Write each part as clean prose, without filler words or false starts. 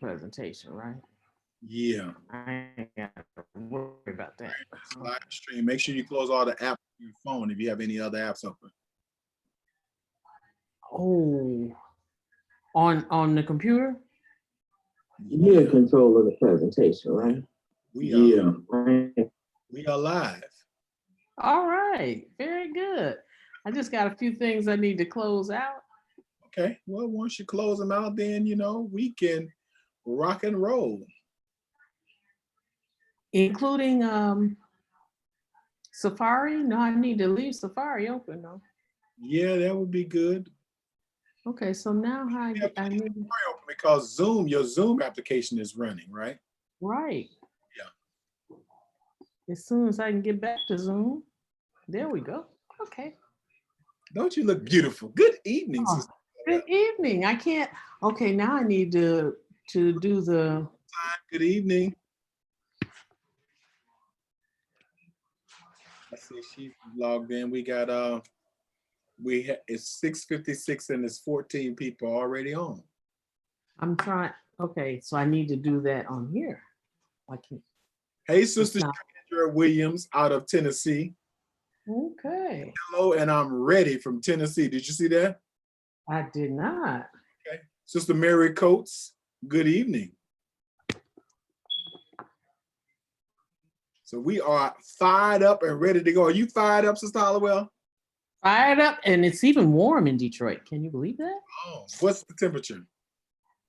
presentation, right? Yeah. I ain't got to worry about that. Live stream. Make sure you close all the apps on your phone if you have any other apps open. Oh, on the computer? You're in control of the presentation, right? We are live. All right, very good. I just got a few things I need to close out. Okay, well, once you close them out, then, we can rock and roll. Including Safari? No, I need to leave Safari open though. Yeah, that would be good. Okay, so now I need open because your Zoom application is running, right? right. Yeah. As soon as I can get back to Zoom, there we go. Okay. Don't you look beautiful? Good evening, sister. Good evening. I can't. Okay, now I need to do the. Good evening. Let's see, she's logged in. We got it's 6:56 and it's 14 people already on. I'm trying. Okay, so I need to do that on here. I can't. Hey, Sister Chandra Williams out of Tennessee. Okay. Hello, and I'm ready from Tennessee. Did you see that? I did not. Okay. Sister Mary Coates, good evening. So we are fired up and ready to go. Are you fired up, Sister Hollowell? Fired up, and it's even warm in Detroit. Can you believe that? Oh, what's the temperature?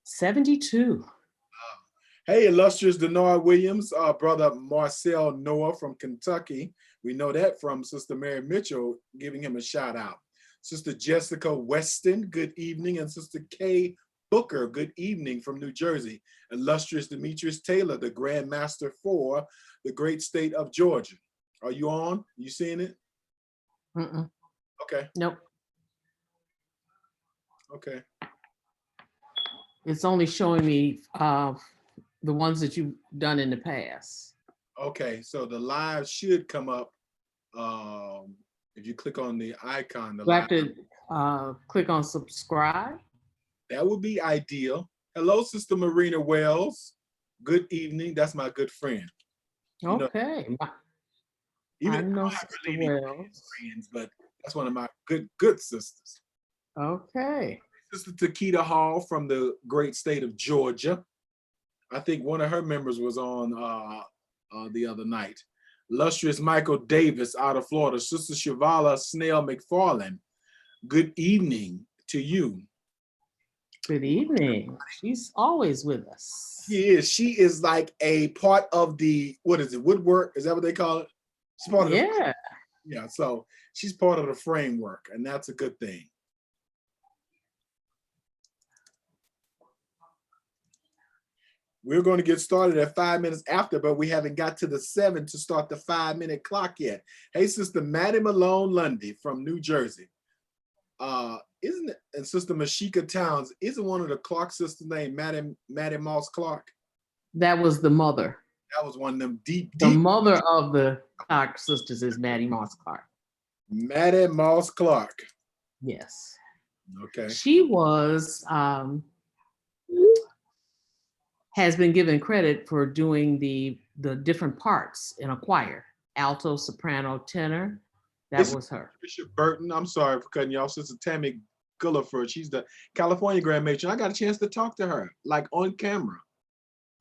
72. Hey, illustrious Denard Williams, brother Marcel Noah from Kentucky. We know that from Sister Mary Mitchell, giving him a shout out. Sister Jessica Weston, good evening. And Sister Kay Booker, good evening from New Jersey. Illustrious Demetrius Taylor, the Grand Master for the great state of Georgia. Are you on? You seeing it? Mm-mm. Okay. Nope. Okay. It's only showing me the ones that you've done in the past. Okay, so the live should come up if you click on the icon. Do I have to click on subscribe? That would be ideal. Hello, Sister Marina Wells. Good evening. That's my good friend. Okay. Even I know Sister Sister Wells. Friends, but that's one of my good sisters. Okay. Sister Takeda Hall from the great state of Georgia. I think one of her members was on the other night. Illustrious Michael Davis out of Florida. Sister Shivala Snell McFarland. Good evening to you. Good evening. She's always with us. She is. She is like a part of the, what is it, woodwork? Is that what they call it? She's part of the, yeah, so she's part of the framework, and that's a good thing. We're going to get started at 5 minutes after, but we haven't got to the 7 to start the 5-minute clock yet. Hey, Sister Maddie Malone Lundy from New Jersey. Isn't it, and Sister Mashika Towns, isn't one of the Clark sisters named Maddie Moss Clark? That was the mother. That was one of them deep. The mother of the Clark sisters is Maddie Moss Clark. Maddie Moss Clark. Yes. Okay. She was has been given credit for doing the different parts in a choir, alto, soprano, tenor. That was her. Bishop Burton, I'm sorry for cutting you off. Sister Tammy Gulliford, she's the California Grand Matron. I got a chance to talk to her, like on camera.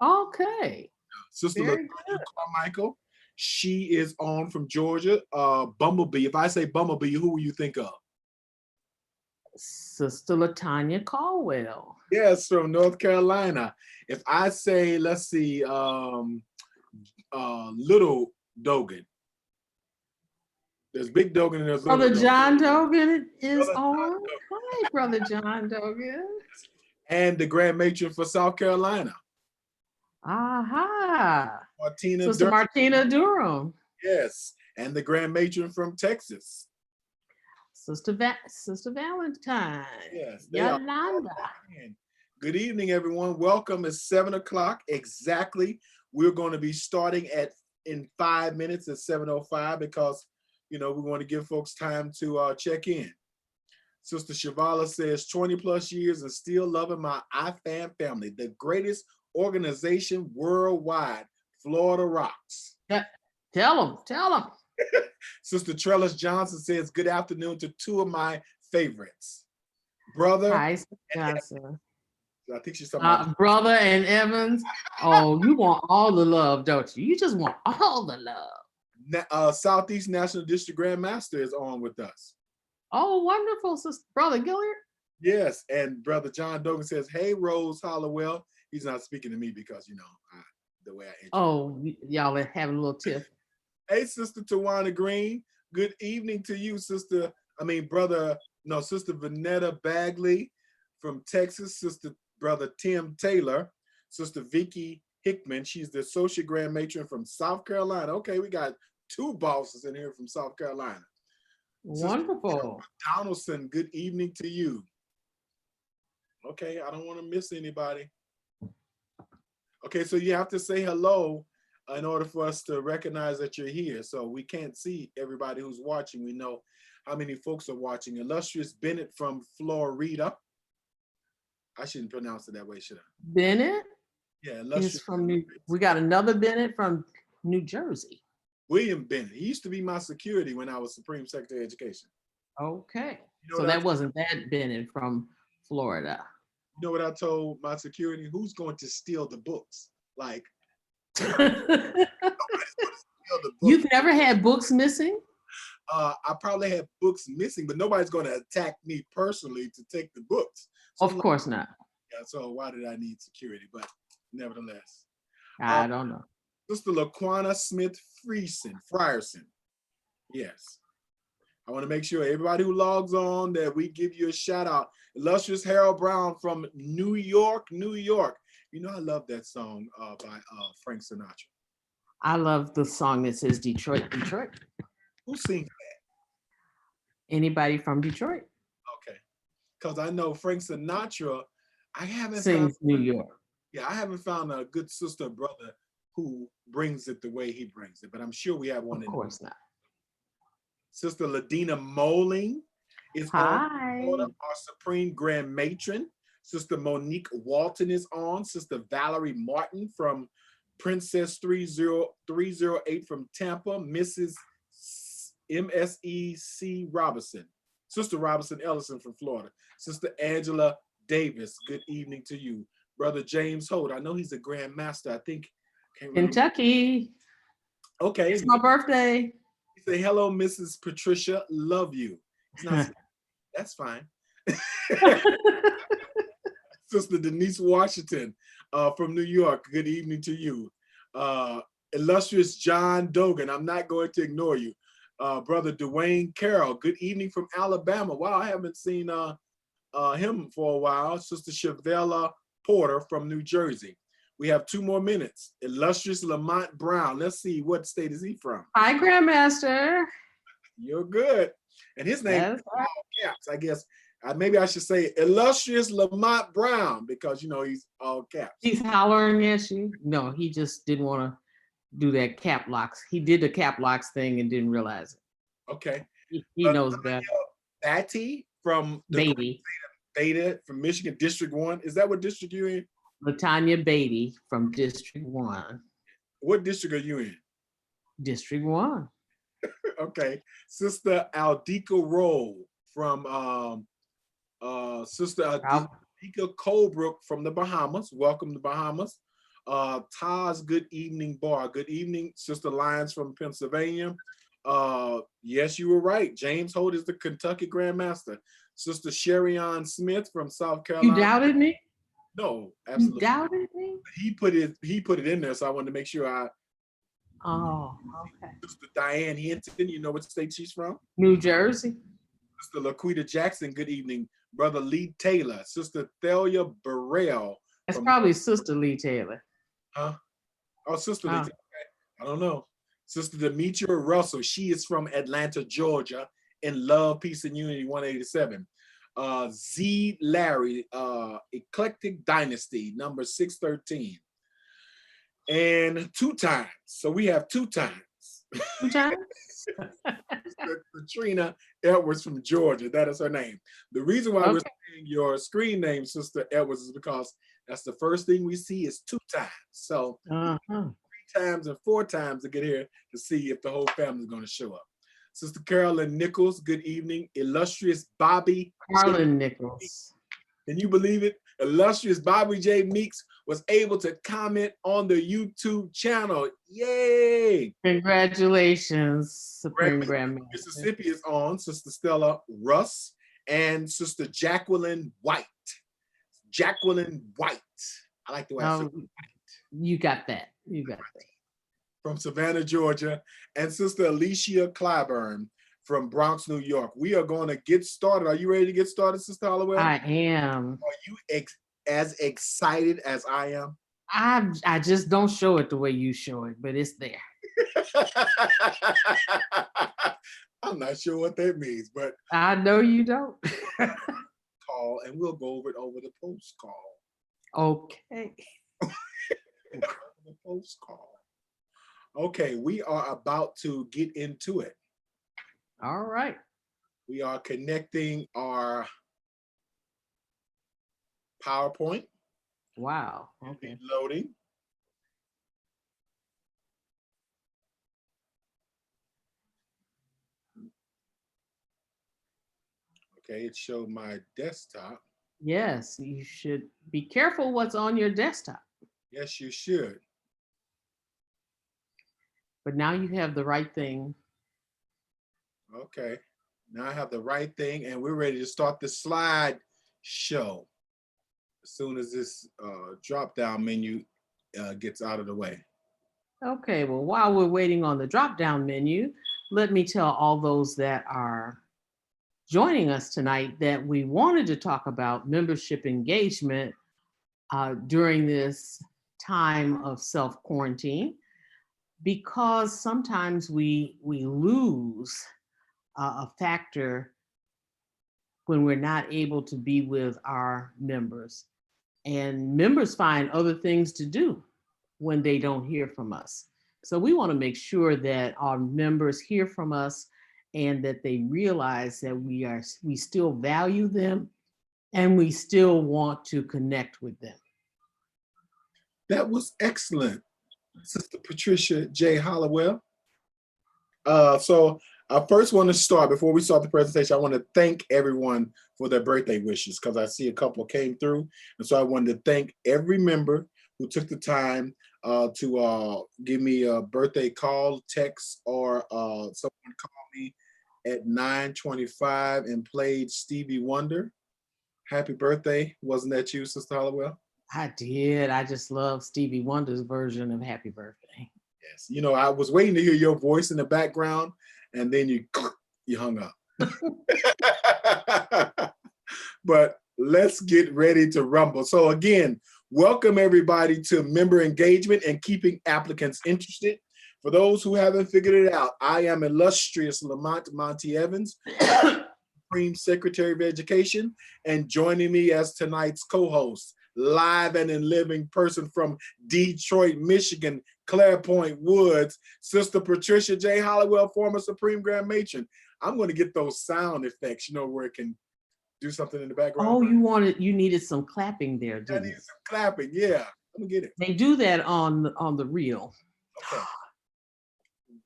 Okay. Sister LaToya Carmichael, she is on from Georgia. Bumblebee, if I say Bumblebee, who will you think of? Sister LaTanya Caldwell. Yes, from North Carolina. If I say, let's see, Little Dogan. There's Big Dogan and there's Little Brother Dogan. John Dogan is on. Hi, Brother John Dogan. And the Grand Matron for South Carolina. Aha. Martina Sister Durham. Martina Durham. Yes, and the Grand Matron from Texas. Sister Valentine. Yes. Yolanda. Good evening, everyone. Welcome. It's 7 o'clock exactly. We're going to be starting in 5 minutes at 7:05 because, we want to give folks time to check in. Sister Shavala says 20 plus years and still loving my IFAMM family, the greatest organization worldwide. Florida rocks. Tell them. Sister Trellis Johnson says good afternoon to two of my favorites. Brother, Hi, Johnson. I think she's talking about Brother and Evans. Oh, you want all the love, don't you? You just want all the love. Southeast National District Grand Master is on with us. Oh, wonderful, sister. Brother Gilliard. Yes, and Brother John Dogan says, hey, Rose Hollowell. He's not speaking to me because, the way I Oh, y'all are having a little tiff. Hey, Sister Tawana Green. Good evening to you, Sister Vanetta Bagley from Texas, Brother Tim Taylor, Sister Vicky Hickman. She's the Associate Grand Matron from South Carolina. Okay, we got two bosses in here from South Carolina. Wonderful. Sister Donaldson, good evening to you. Okay, I don't want to miss anybody. Okay, so you have to say hello in order for us to recognize that you're here. So we can't see everybody who's watching. We know how many folks are watching. Illustrious Bennett from Florida. I shouldn't pronounce it that way, should I? Bennett? Yeah, He's from we got another Bennett from New Jersey. William Bennett. He used to be my security when I was Supreme Secretary of Education. Okay. You know So what that wasn't that Bennett from Florida. You know what I told my security? Who's going to steal the books? Like, You've never had books missing? I probably had books missing, but nobody's going to attack me personally to take the books. So Of course not. Yeah, so why did I need security? But nevertheless. I don't know. Sister Laquana Smith Frierson. Yes. I want to make sure everybody who logs on that we give you a shout out. Illustrious Harold Brown from New York, New York. You know, I love that song by Frank Sinatra. I love the song that says Detroit, Detroit. Who sings that? Anybody from Detroit? Okay. Because I know Frank Sinatra, I haven't sings New York. Yeah, I haven't found a good sister or brother who brings it the way he brings it, but I'm sure we have one. Of course not. Sister Ladina Moling is on, our Supreme Grand Matron. Sister Monique Walton is on. Sister Valerie Martin from Princess 30308 from Tampa. Mrs. MSEC Robinson. Sister Robinson Ellison from Florida. Sister Angela Davis, good evening to you. Brother James Holt, I know he's a Grand Master, I think. Kentucky. Okay. It's my birthday. He say, hello, Mrs. Patricia, love you. It's not, that's fine. Sister Denise Washington from New York, good evening to you. Illustrious John Dogan, I'm not going to ignore you. Brother Dwayne Carroll, good evening from Alabama. Wow, I haven't seen him for a while. Sister Shavella Porter from New Jersey. We have 2 more minutes. Illustrious Lamont Brown. Let's see, what state is he from? Hi, Grandmaster. You're good. And his name is all caps, I guess. Maybe I should say Illustrious Lamont Brown because, you know, he's all caps. He's hollering at you. No, he just didn't want to do that cap locks. He did the cap locks thing and didn't realize it. Okay. He knows better. Batty from the Beta from Michigan, District 1. Is that what district you're in? Latanya Beatty from District 1. What district are you in? District 1. Okay. Sister Aldika Roll from Sister Aldika Colebrook from the Bahamas. Welcome to Bahamas. Taz, good evening, Bar. Good evening, Sister Lyons from Pennsylvania. Yes, you were right. James Holt is the Kentucky Grand Master. Sister Sherry-Ann Smith from South Carolina. You doubted me? No, absolutely. You doubted me? He put it in there, so I wanted to make sure I. Oh, okay. Sister Diane Hinton, you know what state she's from? New Jersey. Sister Laquita Jackson, good evening. Brother Lee Taylor. Sister Thalia Burrell. That's probably Sister Lee Taylor. Huh? Oh, Sister Lee Taylor. Okay. I don't know. Sister Demetria Russell, she is from Atlanta, Georgia, in Love, Peace, and Unity 187. Z Larry, Eclectic Dynasty, number 613. And 2 times. So we have 2 times. 2 times? Katrina Edwards from Georgia. That is her name. The reason why we're Okay. saying your screen name, Sister Edwards, is because that's the first thing we see is 2 times. So Uh-huh. 3 times and 4 times to get here to see if the whole family is going to show up. Sister Carolyn Nichols, good evening. Illustrious Bobby. Carlin Nichols. Can you believe it? Illustrious Bobby J. Meeks was able to comment on the YouTube channel. Yay! Congratulations, Supreme Grand Master. Mississippi is on. Sister Stella Russ and Sister Jacqueline White. Jacqueline White. I like the way I say it. You got that. You got that. From Savannah, Georgia, and Sister Alicia Clyburn from Bronx, New York. We are going to get started. Are you ready to get started, Sister Hollowell? I am. Are you as excited as I am? I just don't show it the way you show it, but it's there. I'm not sure what that means, but I know you don't. call and we'll go over it over the post call. Okay. The post call. Okay, we are about to get into it. All right. We are connecting our PowerPoint. Wow. Okay. Loading. Okay, it showed my desktop. Yes, you should be careful what's on your desktop. Yes, you should. But now you have the right thing. Okay, now I have the right thing and we're ready to start the slide show as soon as this drop-down menu gets out of the way. Okay, well, while we're waiting on the drop-down menu, let me tell all those that are joining us tonight that we wanted to talk about membership engagement during this time of self-quarantine, because sometimes we lose a factor when we're not able to be with our members. And members find other things to do when they don't hear from us. So we want to make sure that our members hear from us and that they realize that we still value them and we still want to connect with them. That was excellent, Sister Patricia J. Hollowell. So I first want to start, before we start the presentation, I want to thank everyone for their birthday wishes, because I see a couple came through. And so I wanted to thank every member who took the time to give me a birthday call, text, or someone called me at 9:25 and played Stevie Wonder. Happy birthday. Wasn't that you, Sister Hollowell? I did. I just love Stevie Wonder's version of Happy Birthday. Yes. You know, I was waiting to hear your voice in the background, and then you hung up. But let's get ready to rumble. So again, welcome everybody to member engagement and keeping applicants interested. For those who haven't figured it out, I am illustrious Lamont Monty Evans, Supreme Secretary of Education, and joining me as tonight's co-host, live and in living person from Detroit, Michigan, Clairpoint Woods, Sister Patricia J. Hollowell, former Supreme Grand Matron. I'm going to get those sound effects, you know, where it can do something in the background. Oh, you needed some clapping there, I didn't need you? some clapping. Yeah, let me get it. They do that on the reel. Okay.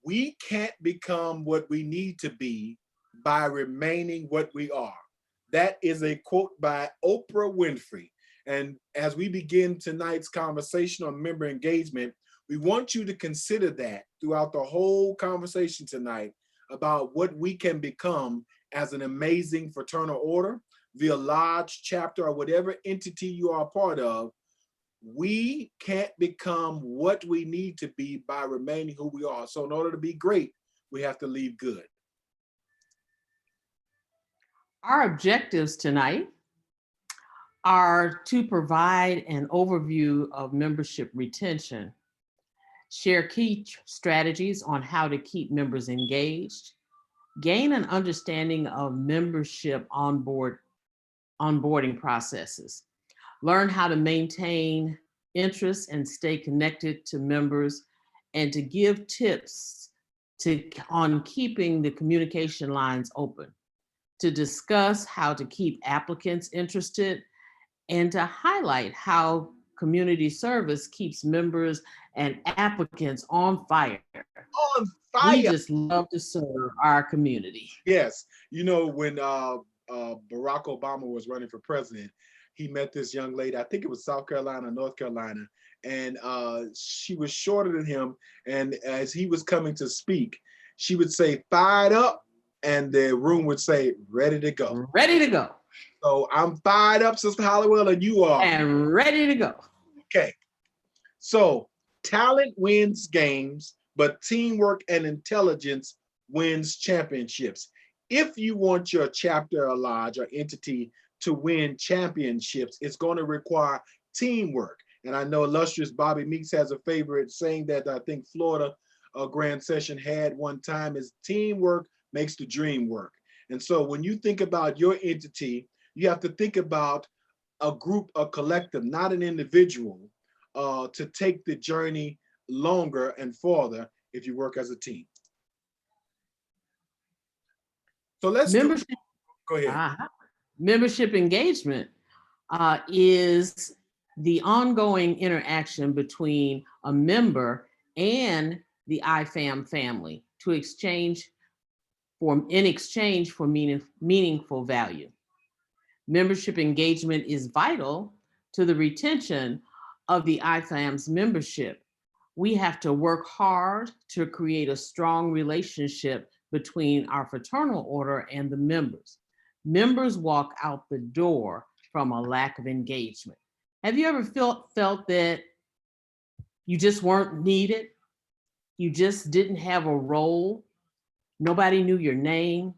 We can't become what we need to be by remaining what we are. That is a quote by Oprah Winfrey. And as we begin tonight's conversation on member engagement, we want you to consider that throughout the whole conversation tonight about what we can become as an amazing fraternal order, via lodge, chapter, or whatever entity you are a part of. We can't become what we need to be by remaining who we are. So in order to be great, we have to leave good. Our objectives tonight are to provide an overview of membership retention, share key strategies on how to keep members engaged, gain an understanding of membership onboarding processes, learn how to maintain interest and stay connected to members, and to give tips on keeping the communication lines open, to discuss how to keep applicants interested, and to highlight how community service keeps members and applicants on fire. On We fire. just love to serve our community. Yes. You know, when Barack Obama was running for president, he met this young lady, I think it was South Carolina, North Carolina, and she was shorter than him. And as he was coming to speak, she would say, "Fired up," and the room would say, "Ready to go." Ready to go. So I'm fired up, Sister Hollywell, and you are. And ready to go. Okay. So talent wins games, but teamwork and intelligence wins championships. If you want your chapter or lodge or entity to win championships, it's going to require teamwork. And I know illustrious Bobby Meeks has a favorite saying that I think Florida Grand Session had one time, is teamwork makes the dream work. And so when you think about your entity, you have to think about a group, a collective, not an individual, to take the journey longer and farther if you work as a team. So let's Membership. Go ahead. Membership engagement is the ongoing interaction between a member and the IFAMM family in exchange for meaningful value. Membership engagement is vital to the retention of the IFAMM's membership. We have to work hard to create a strong relationship between our fraternal order and the members. Members walk out the door from a lack of engagement. Have you ever felt that you just weren't needed? You just didn't have a role? Nobody knew your name?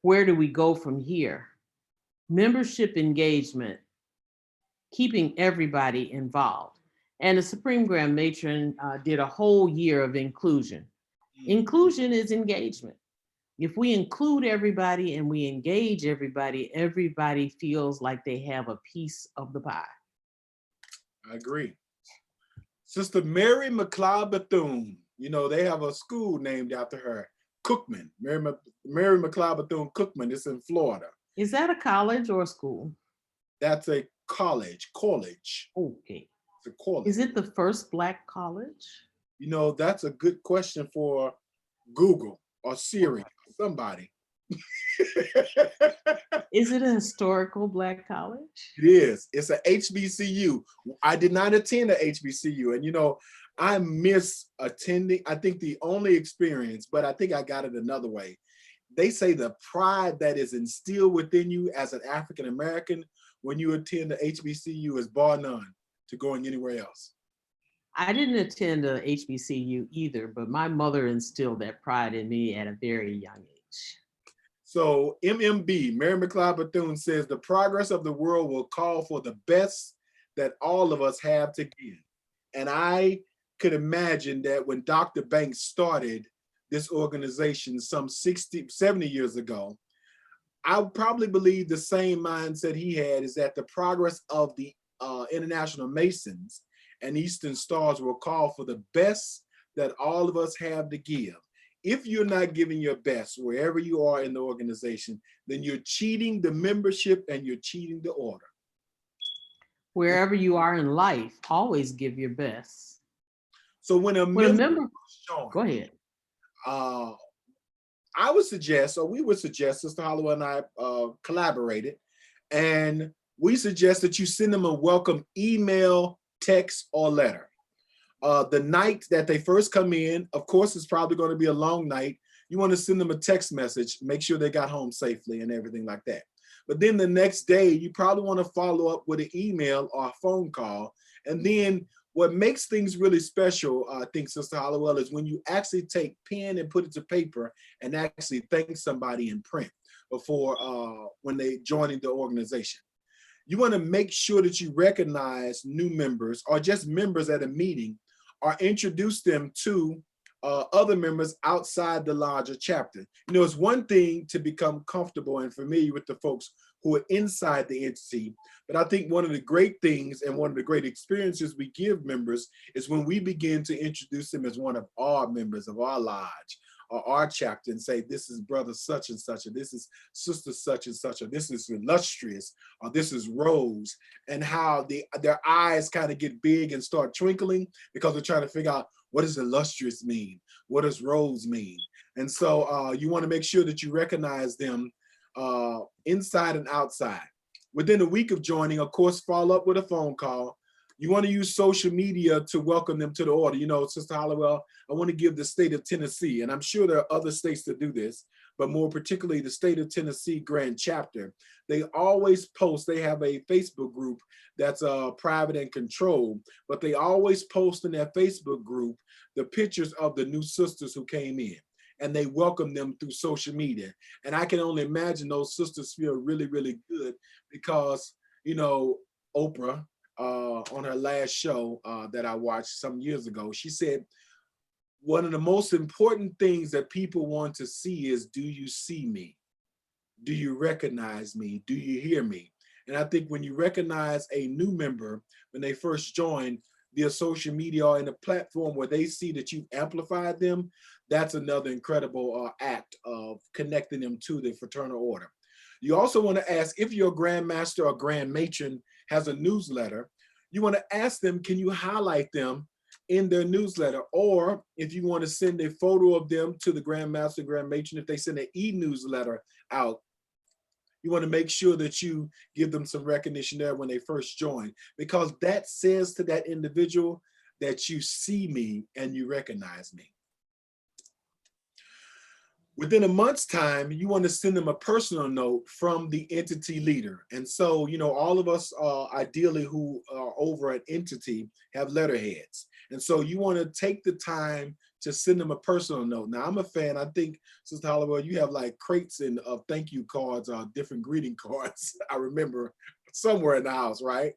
Where do we go from here? Membership engagement, keeping everybody involved. And the Supreme Grand Matron did a whole year of inclusion. Inclusion is engagement. If we include everybody and we engage everybody, everybody feels like they have a piece of the pie. I agree. Sister Mary McLeod Bethune, you know, they have a school named after her, Cookman. Mary McLeod Bethune Cookman. It's in Florida. Is that a college or a school? That's a college. Okay. It's a college. Is it the first Black college? You know, that's a good question for Google or Siri, somebody. Is it a historical Black college? It is. It's a HBCU. I did not attend a HBCU. And, you know, I miss attending. I think the only experience, but I think I got it another way. They say the pride that is instilled within you as an African-American when you attend the HBCU is bar none to going anywhere else. I didn't attend a HBCU either, but my mother instilled that pride in me at a very young age. So MMB, Mary McLeod Bethune, says the progress of the world will call for the best that all of us have to give. And I could imagine that when Dr. Banks started this organization some 60, 70 years ago, I would probably believe the same mindset he had, is that the progress of the International Masons and Eastern Stars will call for the best that all of us have to give. If you're not giving your best wherever you are in the organization, then you're cheating the membership and you're cheating the order. Wherever you are in life, always give your best. So when a member joins, go ahead. I would suggest, or we would suggest, Sister Holloway and I collaborated, and we suggest that you send them a welcome email, text, or letter. The night that they first come in, of course, it's probably going to be a long night. You want to send them a text message, make sure they got home safely and everything like that. But then the next day, you probably want to follow up with an email or a phone call. And then what makes things really special, I think, Sister Hollowell, is when you actually take pen and put it to paper and actually thank somebody in print before when they joining the organization. You want to make sure that you recognize new members or just members at a meeting, or introduce them to other members outside the larger chapter. You know, it's one thing to become comfortable and familiar with the folks who are inside the entity. But I think one of the great things and one of the great experiences we give members is when we begin to introduce them as one of our members of our lodge or our chapter and say, this is brother such and such, or this is sister such and such, or this is illustrious, or this is Rose, and how their eyes kind of get big and start twinkling because they're trying to figure out, what does illustrious mean? What does Rose mean? And so you want to make sure that you recognize them inside and outside. Within a week of joining, of course, follow up with a phone call. You want to use social media to welcome them to the order. You know, Sister Hollowell, I want to give the state of Tennessee, and I'm sure there are other states that do this, but more particularly the state of Tennessee Grand Chapter. They always post, they have a Facebook group that's private and controlled, but they always post in their Facebook group the pictures of the new sisters who came in, and they welcome them through social media. And I can only imagine those sisters feel really, really good because, you know, Oprah, on her last show that I watched some years ago, she said, one of the most important things that people want to see is, do you see me? Do you recognize me? Do you hear me? And I think when you recognize a new member, when they first join via social media or in a platform where they see that you've amplified them, that's another incredible act of connecting them to the fraternal order. You also want to ask, if your Grand Master or Grand Matron has a newsletter, you want to ask them, can you highlight them in their newsletter? Or if you want to send a photo of them to the Grand Master, Grand Matron, if they send an e-newsletter out, you want to make sure that you give them some recognition there when they first join, because that says to that individual that you see me and you recognize me. Within a month's time, you want to send them a personal note from the entity leader. And so, you know, all of us ideally who are over an entity have letterheads. And so you want to take the time to send them a personal note. Now, I'm a fan. I think, Sister Hollowell, you have like crates of thank you cards, different greeting cards. I remember somewhere in the house, right?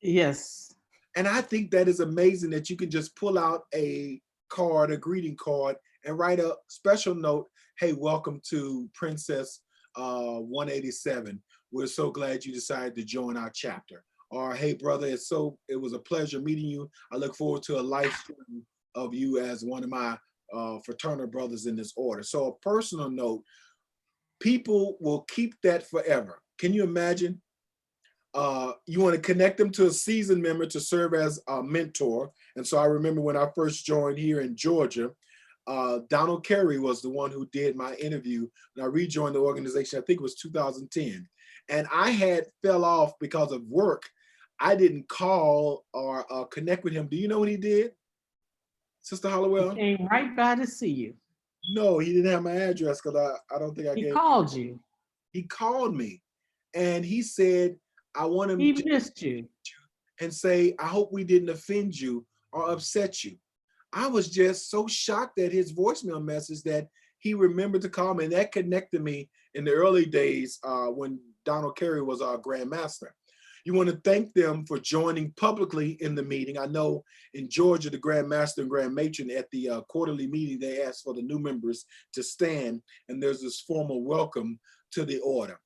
Yes. And I think that is amazing that you can just pull out a card, a greeting card, and write a special note. Hey, welcome to Princess 187. We're so glad you decided to join our chapter. Or, hey, brother, it was a pleasure meeting you. I look forward to a lifetime of you as one of my fraternal brothers in this order. So a personal note, people will keep that forever. Can you imagine? You want to connect them to a seasoned member to serve as a mentor. And so I remember when I first joined here in Georgia, Donald Carey was the one who did my interview when I rejoined the organization. I think it was 2010. And I had fell off because of work. I didn't call or connect with him. Do you know what he did, Sister Hollowell? He came right by to see you. No, he didn't have my address because I don't think I gave. He called you. He called me and he said, I want him He to missed you. and say, I hope we didn't offend you or upset you. I was just so shocked at his voicemail message that he remembered to call me, and that connected me in the early days when Donald Carey was our Grand Master. You want to thank them for joining publicly in the meeting. I know in Georgia, the Grand Master and Grand Matron at the quarterly meeting, they asked for the new members to stand, and there's this formal welcome to the order.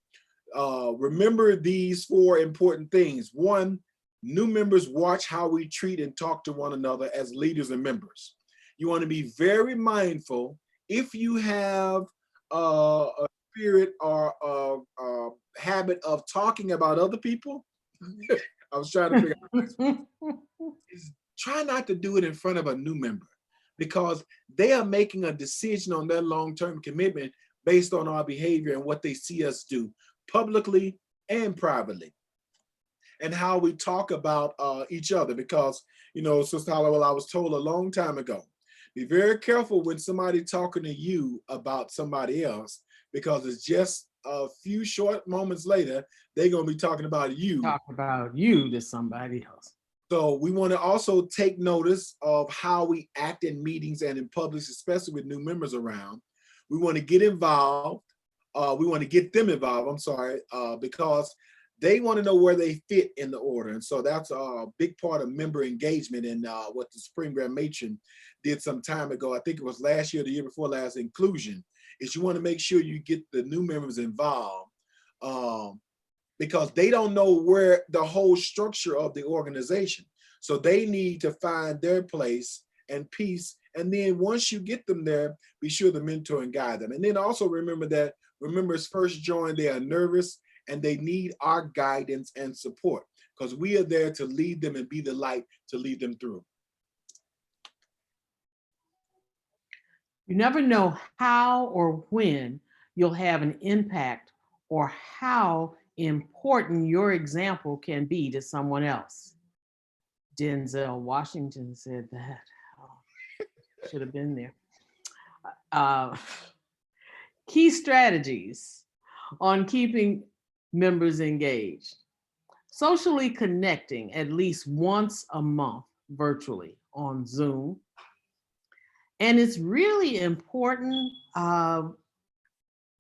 Remember these 4 important things. 1, new members watch how we treat and talk to one another as leaders and members. You want to be very mindful if you have a spirit or a habit of talking about other people. I was trying to figure out. Try not to do it in front of a new member, because they are making a decision on their long-term commitment based on our behavior and what they see us do publicly and privately, and how we talk about each other. Because, you know, Sister Hollowell, I was told a long time ago, be very careful when somebody talking to you about somebody else, because it's just a few short moments later, they're going to be talking about you. Talk about you to somebody else. So we want to also take notice of how we act in meetings and in public, especially with new members around. We want to get involved. We want to get them involved, I'm sorry, because they want to know where they fit in the order. And so that's a big part of member engagement, and what the Supreme Grand Matron did some time ago, I think it was last year, the year before last, inclusion, is you want to make sure you get the new members involved because they don't know where the whole structure of the organization. So they need to find their place and piece. And then once you get them there, be sure to mentor and guide them. And then also remember that members first join, they are nervous and they need our guidance and support, because we are there to lead them and be the light to lead them through. You never know how or when you'll have an impact or how important your example can be to someone else. Denzel Washington said that. Oh, should have been there. Key strategies on keeping members engaged. Socially connecting at least once a month virtually on Zoom. And it's really important,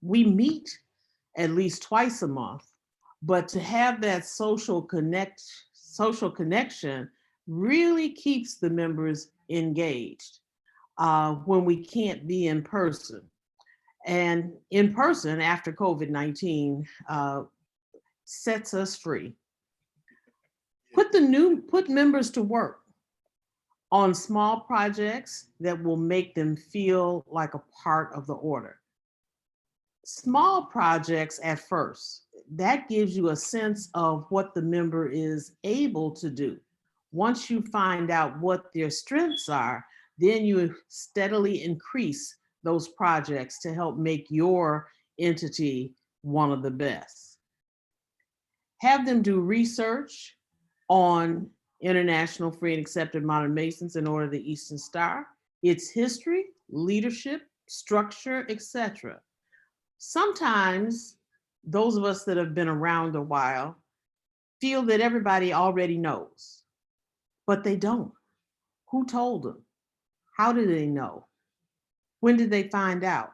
we meet at least twice a month, but to have that social connection really keeps the members engaged when we can't be in person. And in person after COVID-19 sets us free. Put members to work on small projects that will make them feel like a part of the order. Small projects at first, that gives you a sense of what the member is able to do. Once you find out what their strengths are, then you steadily increase those projects to help make your entity one of the best. Have them do research on International Free and Accepted Modern Masons in Order of the Eastern Star, its history, leadership, structure, etc. Sometimes those of us that have been around a while feel that everybody already knows, but they don't. Who told them? How do they know? When did they find out?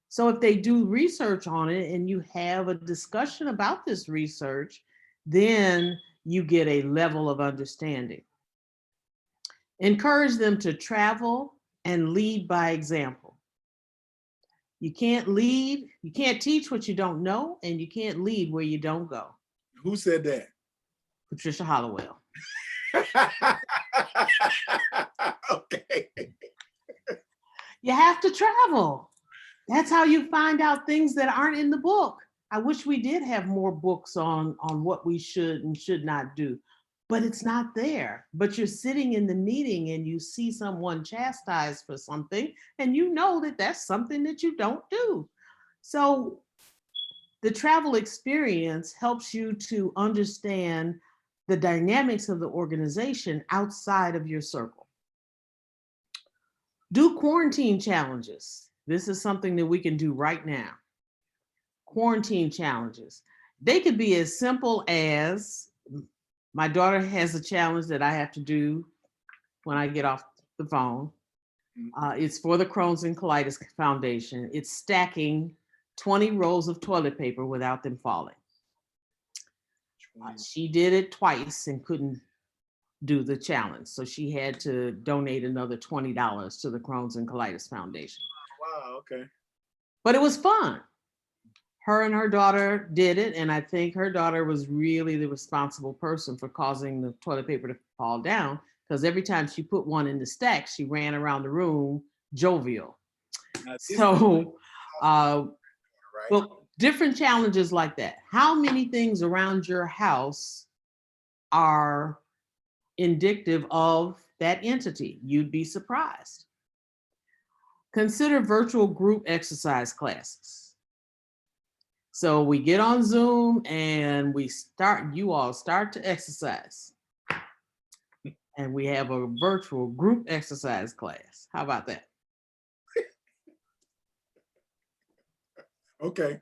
So if they do research on it and you have a discussion about this research, then you get a level of understanding. Encourage them to travel and lead by example. You can't lead, you can't teach what you don't know, and you can't lead where you don't go. Who said that? Patricia Hollowell. Okay. You have to travel. That's how you find out things that aren't in the book. I wish we did have more books on what we should and should not do, but it's not there. But you're sitting in the meeting and you see someone chastised for something, and you know that that's something that you don't do. So the travel experience helps you to understand the dynamics of the organization outside of your circle. Do quarantine challenges. This is something that we can do right now. Quarantine challenges. They could be as simple as, my daughter has a challenge that I have to do when I get off the phone. It's for the Crohn's and Colitis Foundation. It's stacking 20 rolls of toilet paper without them falling. She did it twice and couldn't do the challenge. So she had to donate another $20 to the Crohn's and Colitis Foundation. Wow, okay. But it was fun. Her and her daughter did it, and I think her daughter was really the responsible person for causing the toilet paper to fall down, because every time she put one in the stack, she ran around the room jovial. So, well, different challenges like that. How many things around your house are indicative of that entity? You'd be surprised. Consider virtual group exercise classes. So we get on Zoom and you all start to exercise. And we have a virtual group exercise class. How about that? Okay.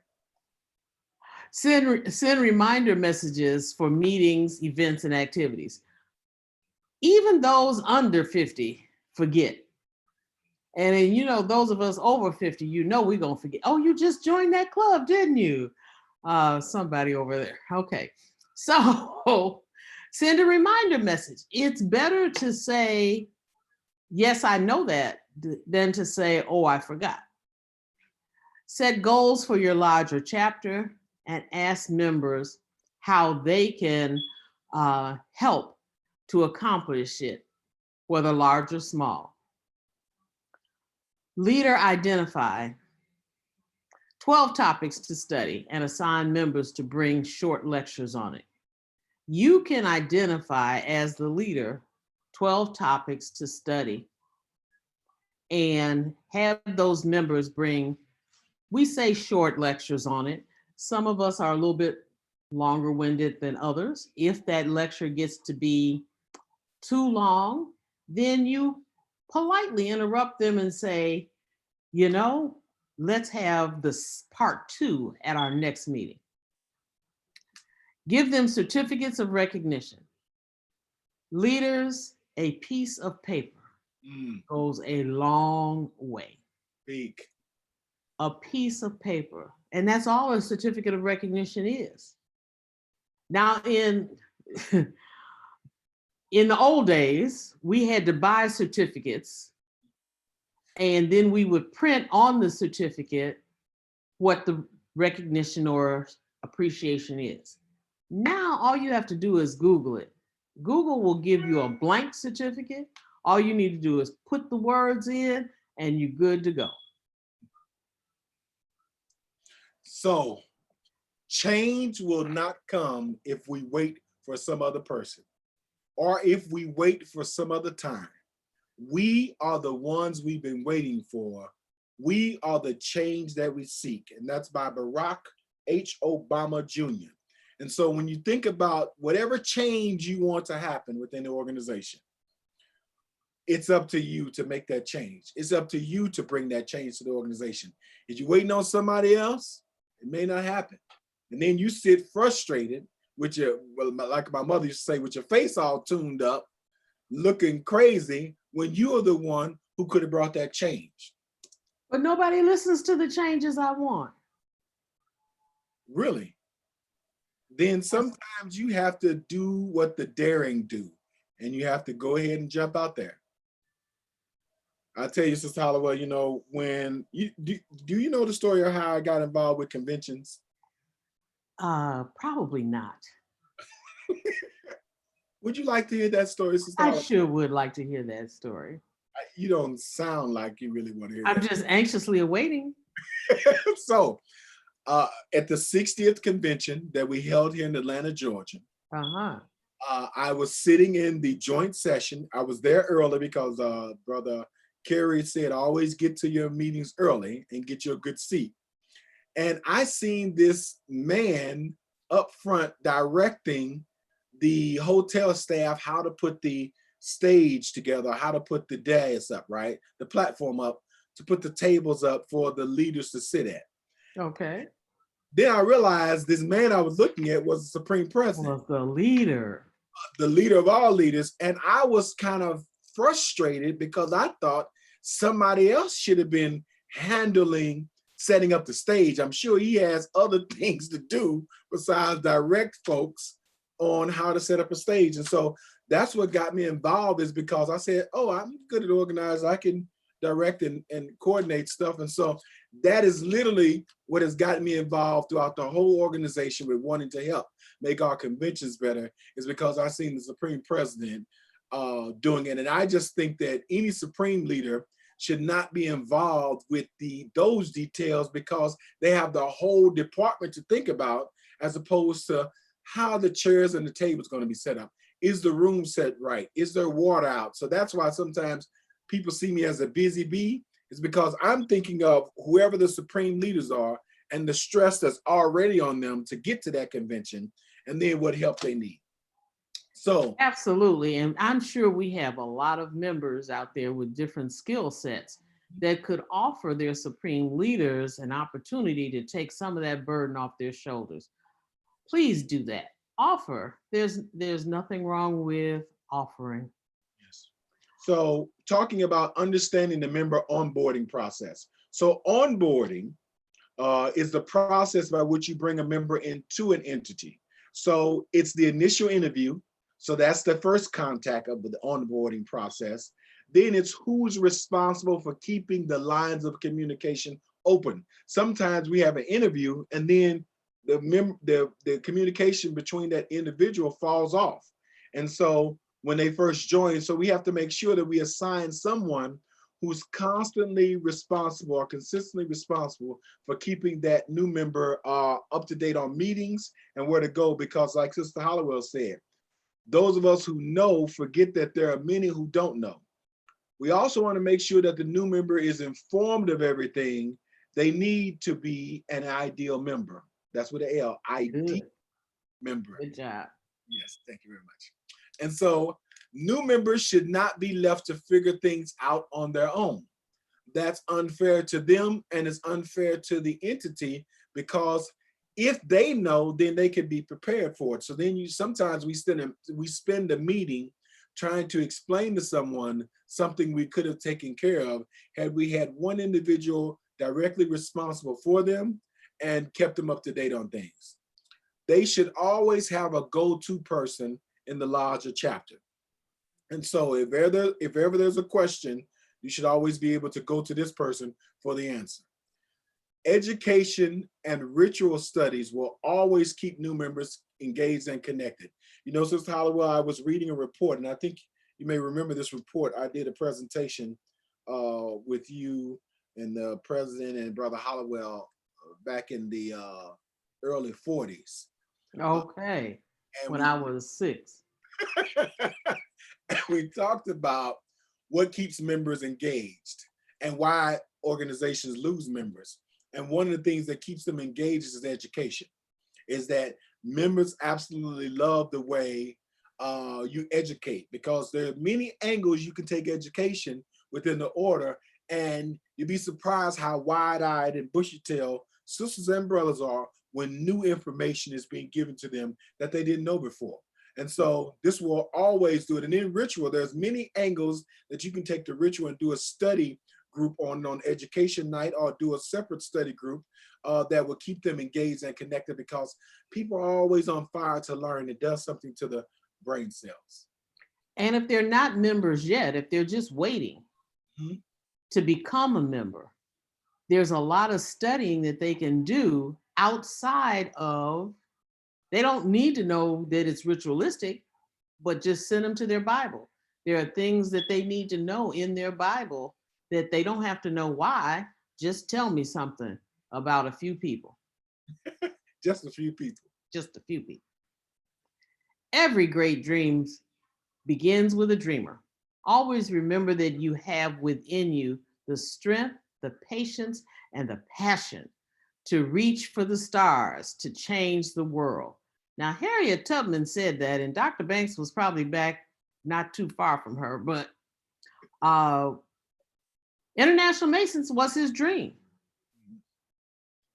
Send reminder messages for meetings, events, and activities. Even those under 50 forget. And then, you know, those of us over 50, you know, we're going to forget. Oh, you just joined that club, didn't you? Somebody over there. Okay. So send a reminder message. It's better to say, yes, I know that, than to say, oh, I forgot. Set goals for your lodge or chapter and ask members how they can help to accomplish it, whether large or small. Leader identify 12 topics to study and assign members to bring short lectures on it. You can identify as the leader 12 topics to study and have those members bring, we say short lectures on it. Some of us are a little bit longer winded than others. If that lecture gets to be too long, then you politely interrupt them and say, you know, let's have this part 2 at our next meeting. Give them certificates of recognition. Leaders, a piece of paper goes a long way. Big. A piece of paper. And that's all a certificate of recognition is. Now, in the old days, we had to buy certificates, and then we would print on the certificate what the recognition or appreciation is. Now, all you have to do is Google it. Google will give you a blank certificate. All you need to do is put the words in and you're good to go. So change will not come if we wait for some other person or if we wait for some other time. We are the ones we've been waiting for. We are the change that we seek. And that's by Barack H. Obama Jr. And so when you think about whatever change you want to happen within the organization, it's up to you to make that change. It's up to you to bring that change to the organization. If you're waiting on somebody else, it may not happen. And then you sit frustrated with your, well, like my mother used to say, with your face all tuned up, looking crazy, when you are the one who could have brought that change. But nobody listens to the changes I want. Really? Then sometimes you have to do what the daring do, and you have to go ahead and jump out there. I'll tell you, Sister Hollowell, you know, when you do you know the story of how I got involved with conventions? Probably not. Would you like to hear that story, Sister I Hollowell? sure would like to hear that story. You don't sound like you really want to hear I'm that. just anxiously awaiting. So, at the 60th convention that we held here in Atlanta, Georgia, I was sitting in the joint session. I was there early because Brother Kerry said, always get to your meetings early and get you a good seat. And I seen this man up front directing the hotel staff how to put the stage together, how to put the dais up, right? The platform up, to put the tables up for the leaders to sit at. Okay. Then I realized this man I was looking at was the Supreme President. Was the leader. The leader of all leaders. And I was kind of frustrated because I thought somebody else should have been handling setting up the stage. I'm sure he has other things to do besides direct folks on how to set up a stage. And so that's what got me involved, is because I said, oh, I'm good at organizing. I can direct and coordinate stuff. And so that is literally what has gotten me involved throughout the whole organization with wanting to help make our conventions better, is because I've seen the Supreme President doing it. And I just think that any Supreme leader should not be involved with those details, because they have the whole department to think about, as opposed to how the chairs and the tables going to be set up. Is the room set right? Is there water out? So that's why sometimes people see me as a busy bee, is because I'm thinking of whoever the Supreme leaders are and the stress that's already on them to get to that convention, and then what help they need. So absolutely. And I'm sure we have a lot of members out there with different skill sets that could offer their Supreme leaders an opportunity to take some of that burden off their shoulders. Please do that. Offer. There's nothing wrong with offering. Yes. So talking about understanding the member onboarding process. So onboarding is the process by which you bring a member into an entity. So it's the initial interview. So that's the first contact of the onboarding process. Then it's who's responsible for keeping the lines of communication open. Sometimes we have an interview and then the communication between that individual falls off. And so when they first join, so we have to make sure that we assign someone who's constantly responsible or consistently responsible for keeping that new member up to date on meetings and where to go, because like Sister Hollowell said, those of us who know forget that there are many who don't know. We also want to make sure that the new member is informed of everything they need to be an ideal member. That's with an L, ideal member. Good job. Yes, thank you very much. And so new members should not be left to figure things out on their own. That's unfair to them, and it's unfair to the entity, because if they know, then they can be prepared for it. So then sometimes we spend a meeting trying to explain to someone something we could have taken care of had we had one individual directly responsible for them and kept them up to date on things. They should always have a go-to person in the lodge or chapter. And so if ever there's a question, you should always be able to go to this person for the answer. Education and ritual studies will always keep new members engaged and connected. You know, Sister Hollowell, I was reading a report, and I think you may remember this report. I did a presentation with you and the president and Brother Hollowell back in the early 40s. Okay. When I was 6. We talked about what keeps members engaged and why organizations lose members. And one of the things that keeps them engaged is education, is that members absolutely love the way you educate, because there are many angles you can take education within the order, and you'd be surprised how wide-eyed and bushy-tailed sisters and brothers are when new information is being given to them that they didn't know before. And so this will always do it. And in ritual, there's many angles that you can take the ritual and do a study group on education night, or do a separate study group that will keep them engaged and connected, because people are always on fire to learn. It does something to the brain cells. And if they're not members yet, if they're just waiting to become a member, there's a lot of studying that they can do outside of, they don't need to know that it's ritualistic, but just send them to their Bible. There are things that they need to know in their Bible that they don't have to know why. Just tell me something about a few people. Just a few people. Just a few people. Every great dream begins with a dreamer. Always remember that you have within you the strength, the patience, and the passion to reach for the stars, to change the world. Now, Harriet Tubman said that, and Dr. Banks was probably back not too far from her, but International Masons was his dream.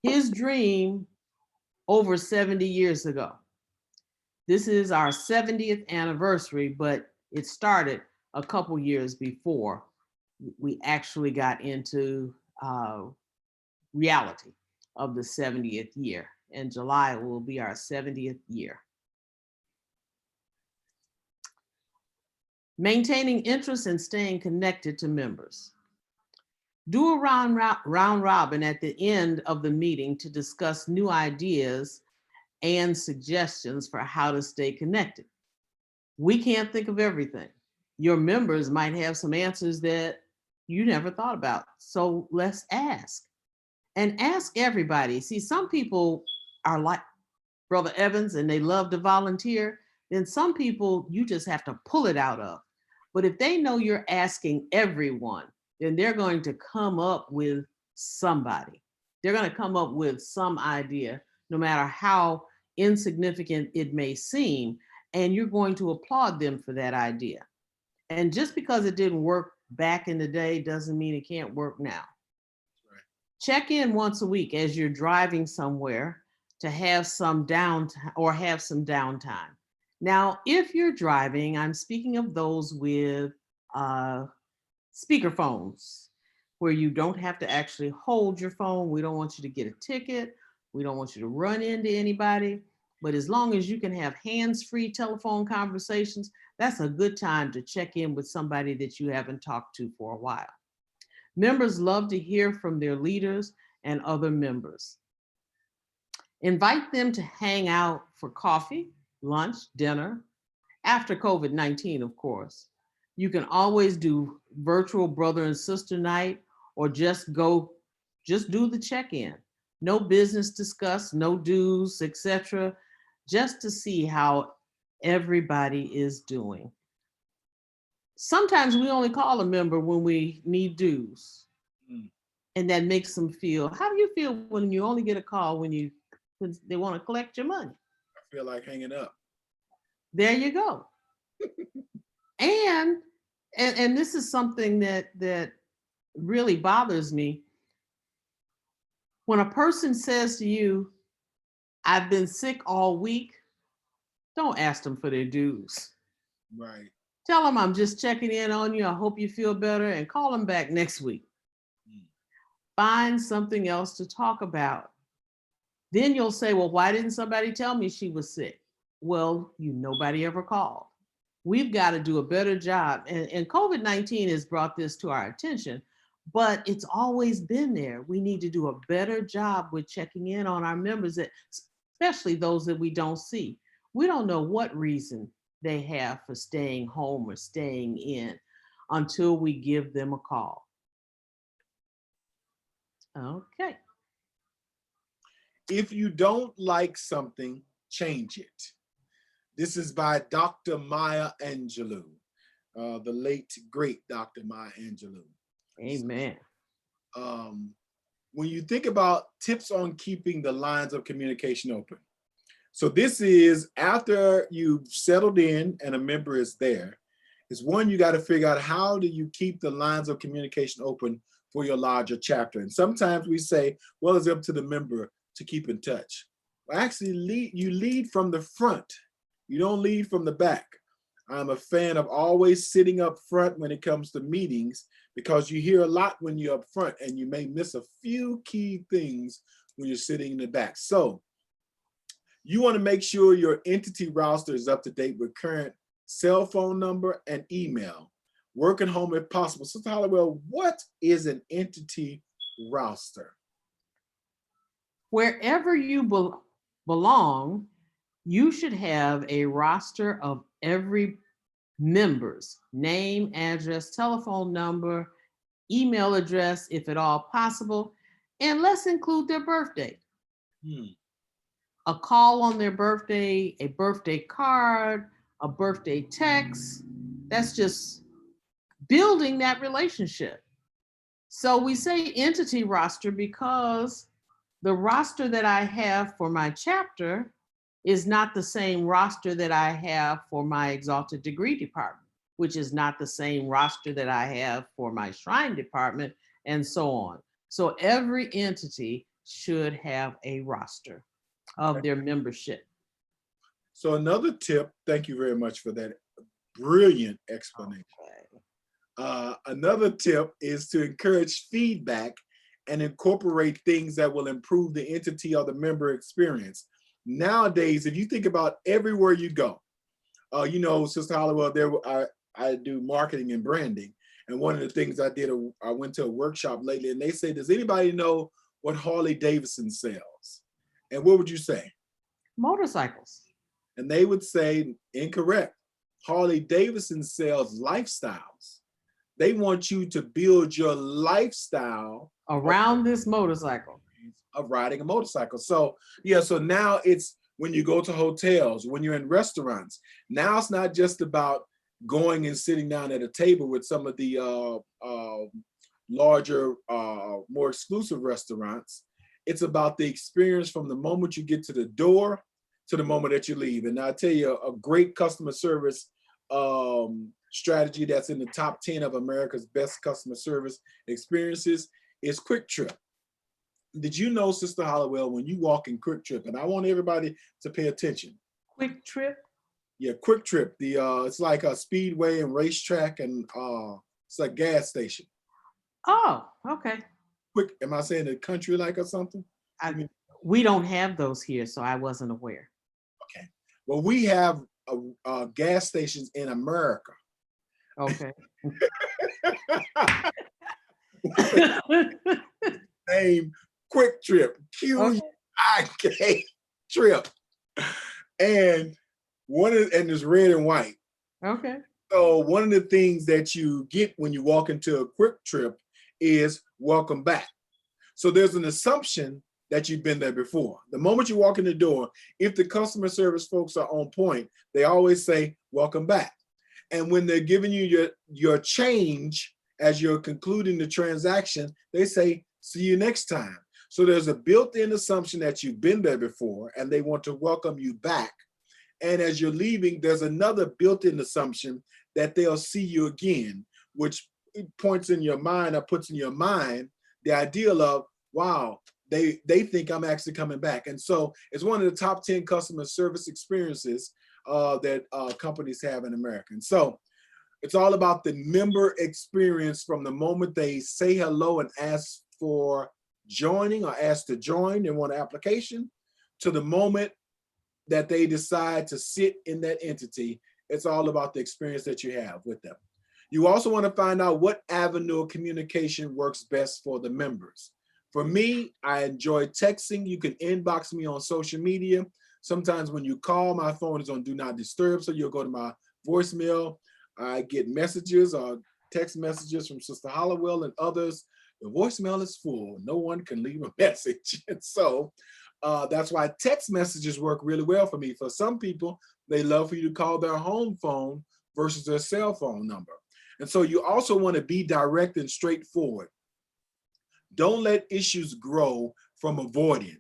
His dream over 70 years ago. This is our 70th anniversary, but it started a couple years before we actually got into reality of the 70th year. In July, it will be our 70th year. Maintaining interest and staying connected to members. Do a round robin at the end of the meeting to discuss new ideas and suggestions for how to stay connected. We can't think of everything. Your members might have some answers that you never thought about. So let's ask. And ask everybody. See, some people are like Brother Evans and they love to volunteer. Then some people you just have to pull it out of. But if they know you're asking everyone, then they're going to come up with somebody. They're going to come up with some idea, no matter how insignificant it may seem, and you're going to applaud them for that idea. And just because it didn't work back in the day doesn't mean it can't work now. Right. Check in once a week as you're driving somewhere to have some downtime or have some downtime. Now, if you're driving, I'm speaking of those with speaker phones, where you don't have to actually hold your phone. We don't want you to get a ticket. We don't want you to run into anybody. But as long as you can have hands-free telephone conversations, that's a good time to check in with somebody that you haven't talked to for a while. Members love to hear from their leaders and other members. Invite them to hang out for coffee, lunch, dinner, after COVID-19, of course. You can always do virtual brother and sister night or just do the check-in. No business discussed, no dues, etc. Just to see how everybody is doing. Sometimes we only call a member when we need dues. And that makes them feel, how do you feel when you only get a call when they want to collect your money? I feel like hanging up. There you go. and this is something that really bothers me. When a person says to you, I've been sick all week, don't ask them for their dues. Right. Tell them I'm just checking in on you. I hope you feel better, and call them back next week. Find something else to talk about. Then you'll say, well, why didn't somebody tell me she was sick? Well, nobody ever called. We've got to do a better job. And COVID-19 has brought this to our attention, but it's always been there. We need to do a better job with checking in on our members, especially those that we don't see. We don't know what reason they have for staying home or staying in until we give them a call. Okay. If you don't like something, change it. This is by Dr. Maya Angelou, the late, great Dr. Maya Angelou. Amen. When you think about tips on keeping the lines of communication open. So this is after you've settled in and a member is there, is one, you got to figure out how do you keep the lines of communication open for your larger chapter. And sometimes we say, well, it's up to the member to keep in touch. Well, actually, you lead from the front. You don't lead from the back. I'm a fan of always sitting up front when it comes to meetings, because you hear a lot when you're up front and you may miss a few key things when you're sitting in the back. So you want to make sure your entity roster is up to date with current cell phone number and email. Work at home if possible. Sister Hollowell, what is an entity roster? Wherever you belong, you should have a roster of every member's name, address, telephone number, email address, if at all possible, and let's include their birthday. A call on their birthday, a birthday card, a birthday text. That's just building that relationship. So we say entity roster because the roster that I have for my chapter is not the same roster that I have for my exalted degree department, which is not the same roster that I have for my shrine department, and so on. So every entity should have a roster of their membership. So another tip, thank you very much for that brilliant explanation. Another tip is to encourage feedback and incorporate things that will improve the entity or the member experience. Nowadays, if you think about everywhere you go, Sister Hollowell, I do marketing and branding. And one of the things I did, I went to a workshop lately and they say, does anybody know what Harley Davidson sells? And what would you say? Motorcycles. And they would say, incorrect. Harley Davidson sells lifestyles. They want you to build your lifestyle around this motorcycle. Of riding a motorcycle. So yeah, so now it's when you go to hotels, when you're in restaurants, now it's not just about going and sitting down at a table with some of the larger, more exclusive restaurants. It's about the experience from the moment you get to the door to the moment that you leave. And I'll tell you, a great customer service strategy that's in the top 10 of America's best customer service experiences is Quick Trip. Did you know, Sister Hollowell, when you walk in Quick Trip, and I want everybody to pay attention. Quick Trip? Yeah, Quick Trip. It's like a speedway and racetrack, and it's a gas station. Oh, okay. Quick, am I saying the country like or something? We don't have those here, so I wasn't aware. Okay. Well, we have gas stations in America. Okay. Name Quick Trip, Okay. 5K trip. And and it's red and white. Okay. So one of the things that you get when you walk into a quick trip is welcome back. So there's an assumption that you've been there before. The moment you walk in the door, if the customer service folks are on point, they always say, welcome back. And when they're giving you your change as you're concluding the transaction, they say, see you next time. So there's a built-in assumption that you've been there before and they want to welcome you back. And as you're leaving, there's another built-in assumption that they'll see you again, which points in your mind or puts in your mind the ideal of, wow, they think I'm actually coming back. And so it's one of the top 10 customer service experiences that companies have in America. And so it's all about the member experience from the moment they say hello and ask for joining or ask to join in one application to the moment that they decide to sit in that entity. It's all about the experience that you have with them. You also want to find out what avenue of communication works best for the members. For me, I enjoy texting. You can inbox me on social media. Sometimes when you call, my phone is on do not disturb, so you'll go to my voicemail. I get messages or text messages from Sister Hollowell and others. The voicemail is full. No one can leave a message. And so that's why text messages work really well for me. For some people, they love for you to call their home phone versus their cell phone number. And so you also want to be direct and straightforward. Don't let issues grow from avoiding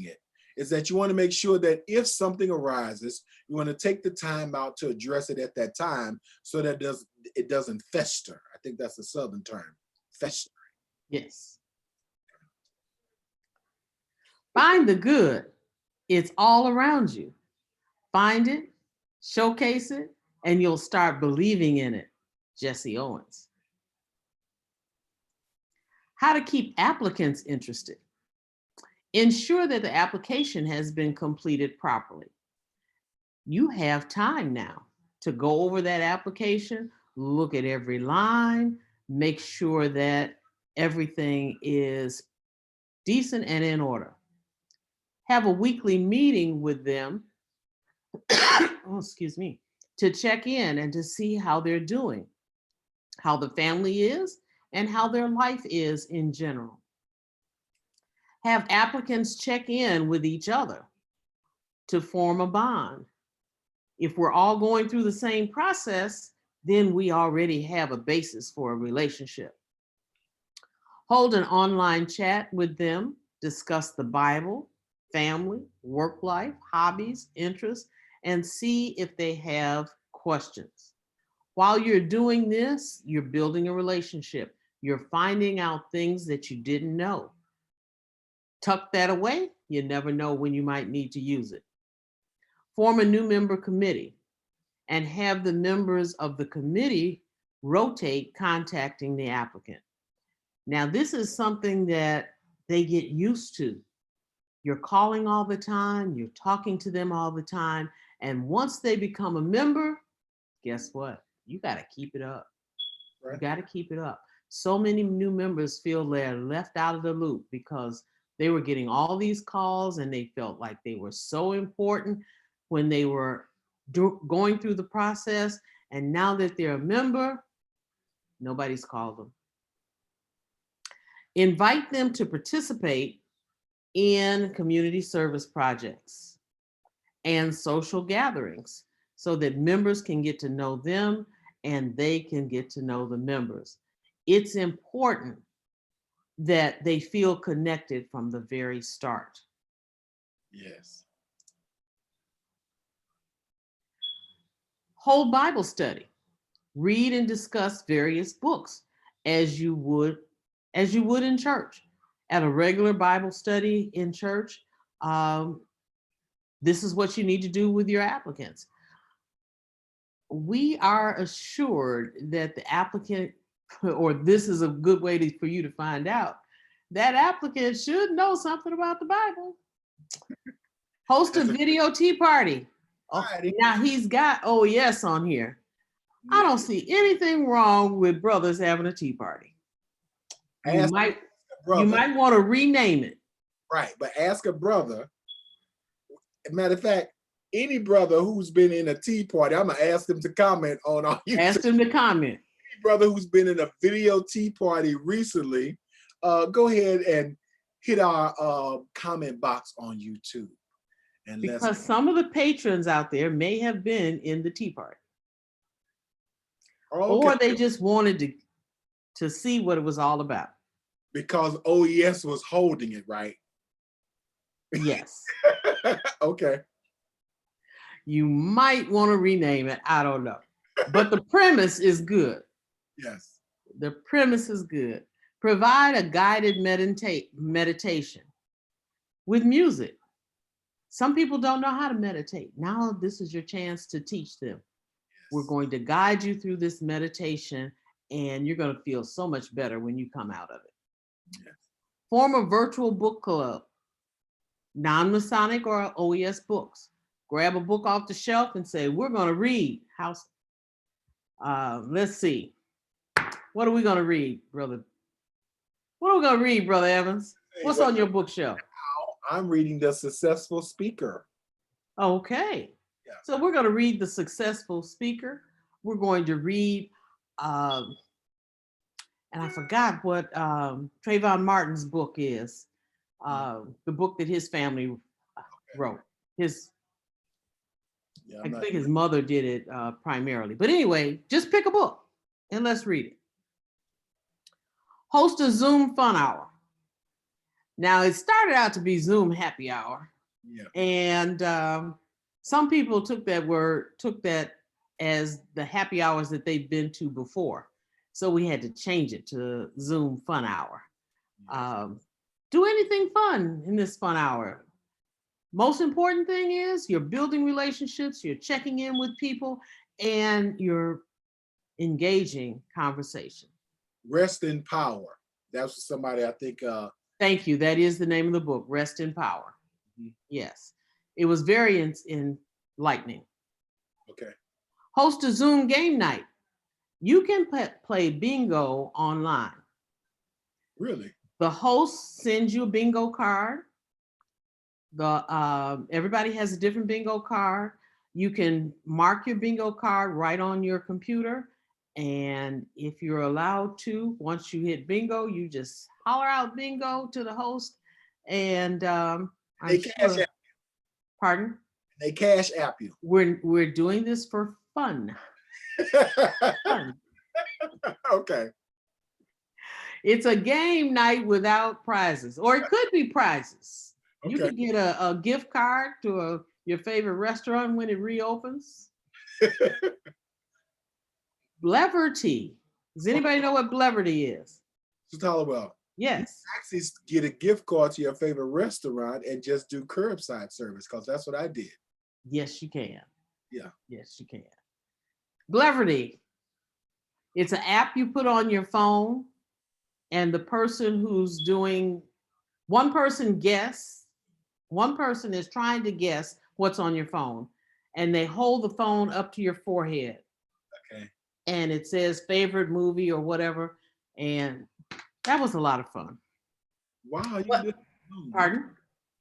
it. Is that you want to make sure that if something arises, you want to take the time out to address it at that time so that it doesn't fester. I think that's a Southern term, fester. Yes. Find the good. It's all around you. Find it, showcase it, and you'll start believing in it. Jesse Owens. How to keep applicants interested. Ensure that the application has been completed properly. You have time now to go over that application, look at every line, make sure that everything is decent and in order. Have a weekly meeting with them, oh, excuse me, to check in and to see how they're doing, how the family is, and how their life is in general. Have applicants check in with each other to form a bond. If we're all going through the same process, then we already have a basis for a relationship. Hold an online chat with them, discuss the Bible, family, work life, hobbies, interests, and see if they have questions. While you're doing this, you're building a relationship. You're finding out things that you didn't know. Tuck that away. You never know when you might need to use it. Form a new member committee and have the members of the committee rotate contacting the applicant. Now, this is something that they get used to. You're calling all the time, you're talking to them all the time, and once they become a member, guess what? You got to keep it up. Right. You got to keep it up. So many new members feel they're left out of the loop because they were getting all these calls and they felt like they were so important when they were going through the process. And now that they're a member, nobody's called them. Invite them to participate in community service projects and social gatherings so that members can get to know them and they can get to know the members. It's important that they feel connected from the very start. Yes. Hold Bible study. Read and discuss various books as you would in church. At a regular Bible study in church, this is what you need to do with your applicants. We are assured that the applicant, or this is a good way for you to find out, that applicant should know something about the Bible. Host a video tea party. Oh, now he's got OES on here. I don't see anything wrong with brothers having a tea party. You might want to rename it. Right, but ask a brother. Matter of fact, any brother who's been in a tea party, I'm gonna ask them to comment on our YouTube. Ask them to comment. Any brother who's been in a video tea party recently, go ahead and hit our comment box on YouTube. And Because some of the patrons out there may have been in the tea party. okay. Or they just wanted to see what it was all about. Because OES was holding it, right? Yes. Okay. You might want to rename it. I don't know. But the premise is good. Yes. The premise is good. Provide a guided meditation with music. Some people don't know how to meditate. Now this is your chance to teach them. We're going to guide you through this meditation, and you're going to feel so much better when you come out of it. Yes. Form a virtual book club, non-Masonic or OES books. Grab a book off the shelf and say, we're going to read. Let's see. What are we going to read, brother? What are we going to read, Brother Evans? What's on your bookshelf? I'm reading The Successful Speaker. Okay. Yeah. So we're going to read The Successful Speaker. We're going to read, and I forgot what Trayvon Martin's book is, the book that his family wrote. I think his mother did it primarily. But anyway, just pick a book and let's read it. Host a Zoom fun hour. Now, it started out to be Zoom happy hour. Yeah. And some people took that as the happy hours that they've been to before. So we had to change it to Zoom fun hour. Do anything fun in this fun hour. Most important thing is you're building relationships, you're checking in with people, and you're engaging conversation. Rest in Power. That's somebody I think. Thank you. That is the name of the book, Rest in Power. Mm-hmm. Yes. It was very enlightening. Okay. Host a Zoom game night. You can play bingo online. Really? The host sends you a bingo card. Everybody has a different bingo card. You can mark your bingo card right on your computer. And if you're allowed to, once you hit bingo, you just holler out bingo to the host. And they cash app. Pardon? They cash app you. We're doing this for fun. Fun. Okay. It's a game night without prizes, or it could be prizes. Okay. You could get a gift card to your favorite restaurant when it reopens. Bleverty. Does anybody know what Bleverty is? Mr. Hollowell. Yes. You actually get a gift card to your favorite restaurant and just do curbside service, because that's what I did. Yes, you can. Yeah. Yes, you can. Bleverty. It's an app you put on your phone, and the person who's doing, one person is trying to guess what's on your phone, and they hold the phone up to your forehead. Okay. And it says favorite movie or whatever. And that was a lot of fun. Wow. Pardon?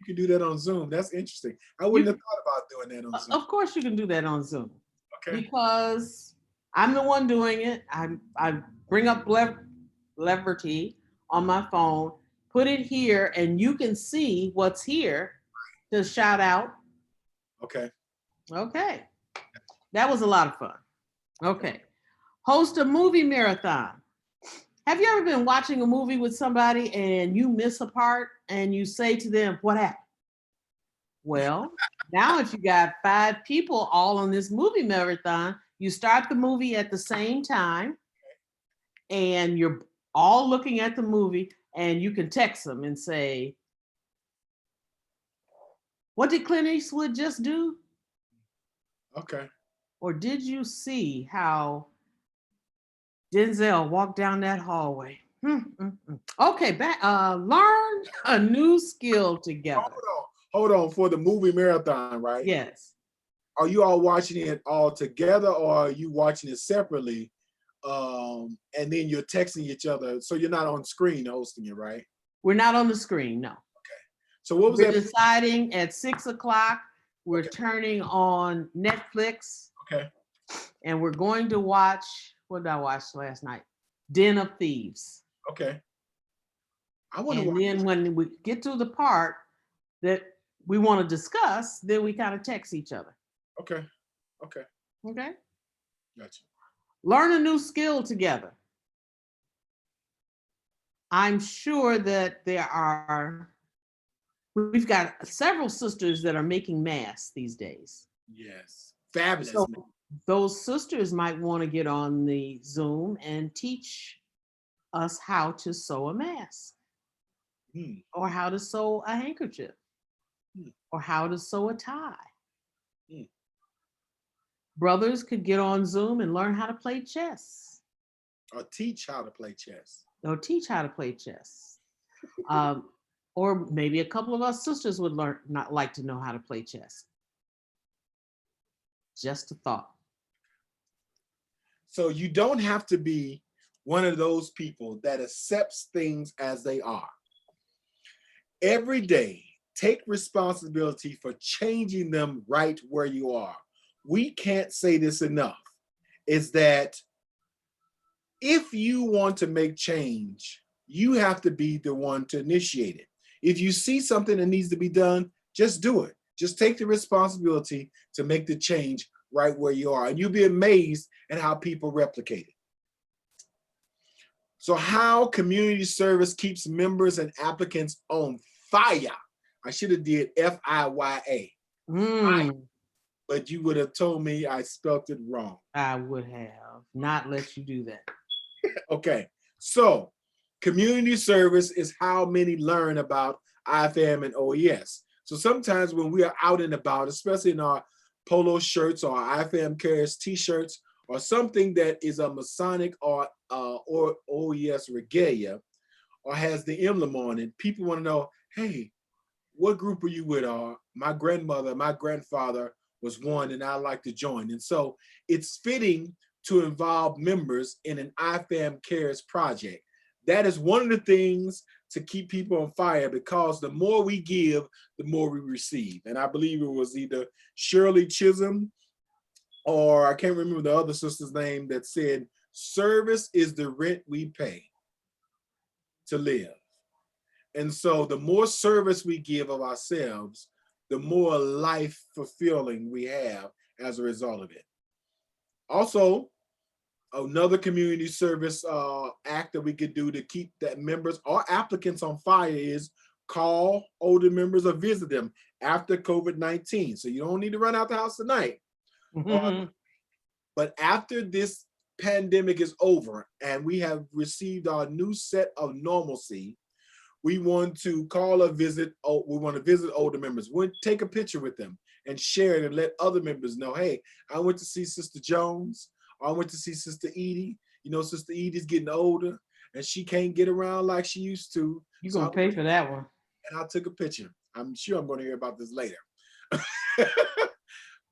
You can do that on Zoom. That's interesting. I wouldn't have thought about doing that on Zoom. Of course you can do that on Zoom. Okay. Because I'm the one doing it. I bring up Bleverty on my phone, put it here, and you can see what's here to shout out. Okay. Okay. That was a lot of fun. Okay. Host a movie marathon. Have you ever been watching a movie with somebody and you miss a part and you say to them, what happened? Well, now if you got 5 people all on this movie marathon, you start the movie at the same time and you're all looking at the movie, and you can text them and say, what did Clint Eastwood just do? Okay. Or did you see how Denzel walked down that hallway? Okay, learn a new skill together. Hold on. For the movie marathon, right? Yes. Are you all watching it all together, or are you watching it separately? And then you're texting each other, so you're not on screen hosting it, right? We're not on the screen, no. Okay. So what was We're that? deciding at 6 o'clock, we're turning on Netflix Okay. and we're going to watch, what did I watch last night? Den of Thieves. Okay. I want to And watch. then when we get to the part that we want to discuss, then we kind of text each other. Okay. Okay. Okay. Gotcha. Learn a new skill together. I'm sure that we've got several sisters that are making masks these days. Yes. Fabulous. So those sisters might want to get on the Zoom and teach us how to sew a mask, or how to sew a handkerchief, or how to sew a tie. Brothers could get on Zoom and learn how to play chess. Or teach how to play chess. Or teach how to play chess. Or maybe a couple of us sisters would like to know how to play chess. Just a thought. So you don't have to be one of those people that accepts things as they are. Every day, take responsibility for changing them right where you are. We can't say this enough, is that if you want to make change, you have to be the one to initiate it. If you see something that needs to be done, just do it. Just take the responsibility to make the change right where you are. And you'll be amazed at how people replicate it. So how community service keeps members and applicants on fire. I should have did F-I-Y-A. But you would have told me I spelt it wrong. I would have not let you do that. Okay, so community service is how many learn about IFAMM and OES. So sometimes when we are out and about, especially in our polo shirts or IFAMM carries t-shirts or something that is a Masonic or OES regalia or has the emblem on it, people want to know, hey, what group are you with? Or my grandmother, my grandfather was one and I'd like to join. And so it's fitting to involve members in an IFAMM Cares project. That is one of the things to keep people on fire, because the more we give, the more we receive. And I believe it was either Shirley Chisholm or I can't remember the other sister's name that said, service is the rent we pay to live. And so the more service we give of ourselves, the more life fulfilling we have as a result of it. Also, another community service act that we could do to keep that members or applicants on fire is call older members or visit them after COVID-19. So you don't need to run out the house tonight. But after this pandemic is over and we have received our new set of normalcy, we want to call or visit, we want to visit older members. We'll take a picture with them and share it and let other members know, hey, I went to see Sister Jones, or I went to see Sister Edie. You know, Sister Edie's getting older and she can't get around like she used to. You're going to pay for that one. And I took a picture. I'm sure I'm going to hear about this later.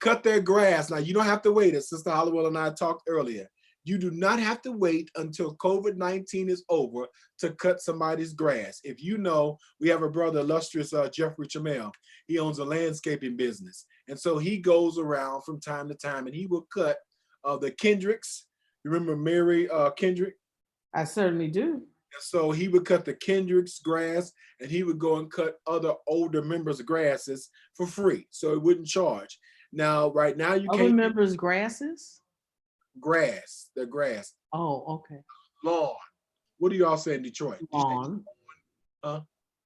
Cut their grass. Now, you don't have to wait, as Sister Hollowell and I talked earlier. You do not have to wait until COVID-19 is over to cut somebody's grass. If you know, we have a brother, illustrious Jeffrey Chamel. He owns a landscaping business. And so he goes around from time to time and he will cut the Kendricks. You remember Mary Kendrick? I certainly do. And so he would cut the Kendricks grass and he would go and cut other older members' grasses for free. So it wouldn't charge. Now, right now you can't. Other members' grasses? Grass, the grass. Oh, okay. Lawn. What do y'all say in Detroit? Lawn. Huh?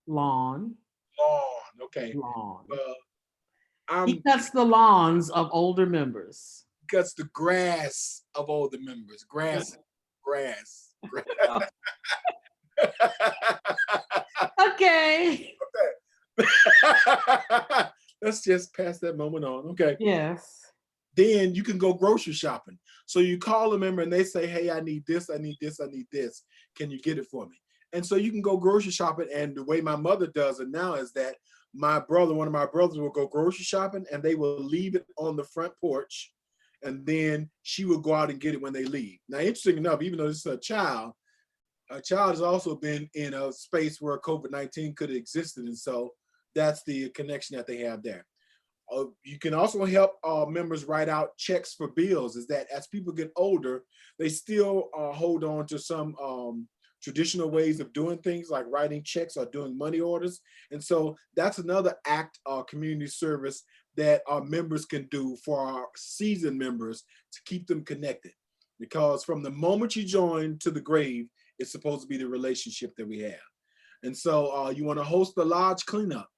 Lawn. Lawn. Okay. Lawn. He cuts the lawns of older members. Cuts the grass of older members. Grass. Grass. Okay. Let's just pass that moment on. Okay. Yes. Then you can go grocery shopping. So you call a member and they say, hey, I need this, I need this, I need this. Can you get it for me? And so you can go grocery shopping. And the way my mother does it now is that my brother, one of my brothers will go grocery shopping and they will leave it on the front porch. And then she will go out and get it when they leave. Now, interesting enough, even though this is a child has also been in a space where COVID-19 could have existed. And so that's the connection that they have there. You can also help members write out checks for bills. Is that as people get older, they still hold on to some traditional ways of doing things like writing checks or doing money orders. And so that's another act of community service that our members can do for our seasoned members to keep them connected. Because from the moment you join to the grave, it's supposed to be the relationship that we have. And so you want to host a lodge cleanup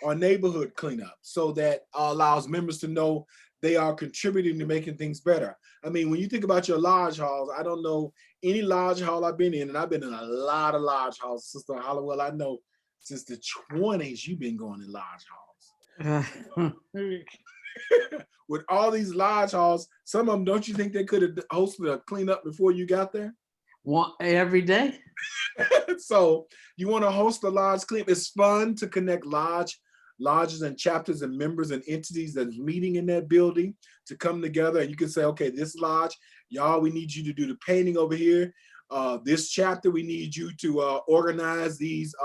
or neighborhood cleanup so that allows members to know they are contributing to making things better. I mean, when you think about your lodge halls, I don't know any lodge hall I've been in, and I've been in a lot of lodge halls. Sister Hollowell, I know since the 20s you've been going in lodge halls. With all these lodge halls, some of them, don't you think they could have hosted a cleanup before you got there? One every day. So you want to host a lodge cleanup. It's fun to connect lodges and chapters and members and entities that's meeting in that building to come together. And you can say, okay, this lodge, y'all, we need you to do the painting over here. This chapter, we need you to organize these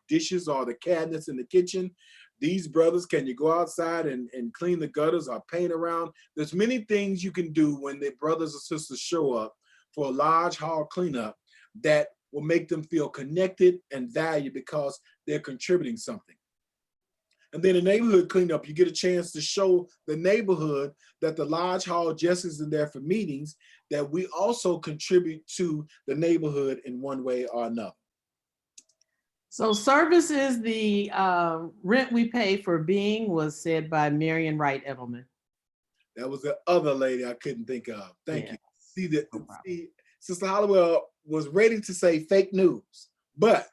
dishes or the cabinets in the kitchen. These brothers, can you go outside and clean the gutters or paint around? There's many things you can do when the brothers or sisters show up for a lodge hall cleanup that will make them feel connected and valued because they're contributing something. And then a neighborhood cleanup, you get a chance to show the neighborhood that the lodge hall just isn't there for meetings, that we also contribute to the neighborhood in one way or another. So service is the rent we pay for being, was said by Marion Wright Edelman. That was the other lady I couldn't think of. Thank you. See that? No See, Sister Hollowell was ready to say fake news, but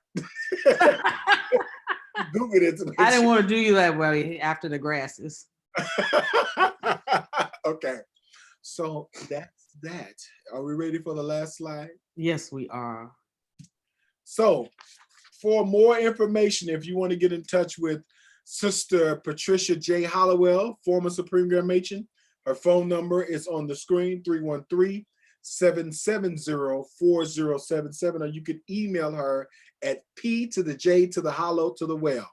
Googled it to make I didn't want to do you that way after the grasses. Okay, so that's that. Are we ready for the last slide? Yes, we are. So for more information, if you want to get in touch with Sister Patricia J. Hollowell, former Supreme Grand Matron, her phone number is on the screen, 313-770-4077, or you could email her at P to the J to the Hollow to the Well.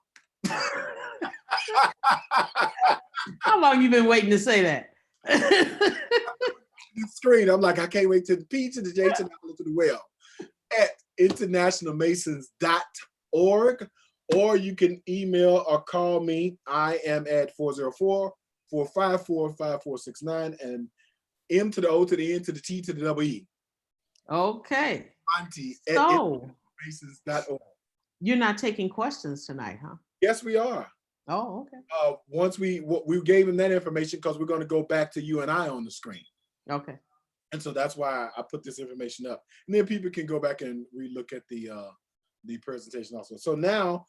How long you been waiting to say that? The screen, I'm like, I can't wait to the P to the J to the Hollow to the Well at internationalmasons.org, or you can email or call me. I am at 404-454-5469 and M to the O to the N to the T to the double E. Okay. Auntie at So internationalmasons.org. you're not taking questions tonight, huh? Yes, we are. Oh, okay. Once we gave him that information because we're going to go back to you and I on the screen. Okay. And so that's why I put this information up. And then people can go back and relook at the presentation also. So now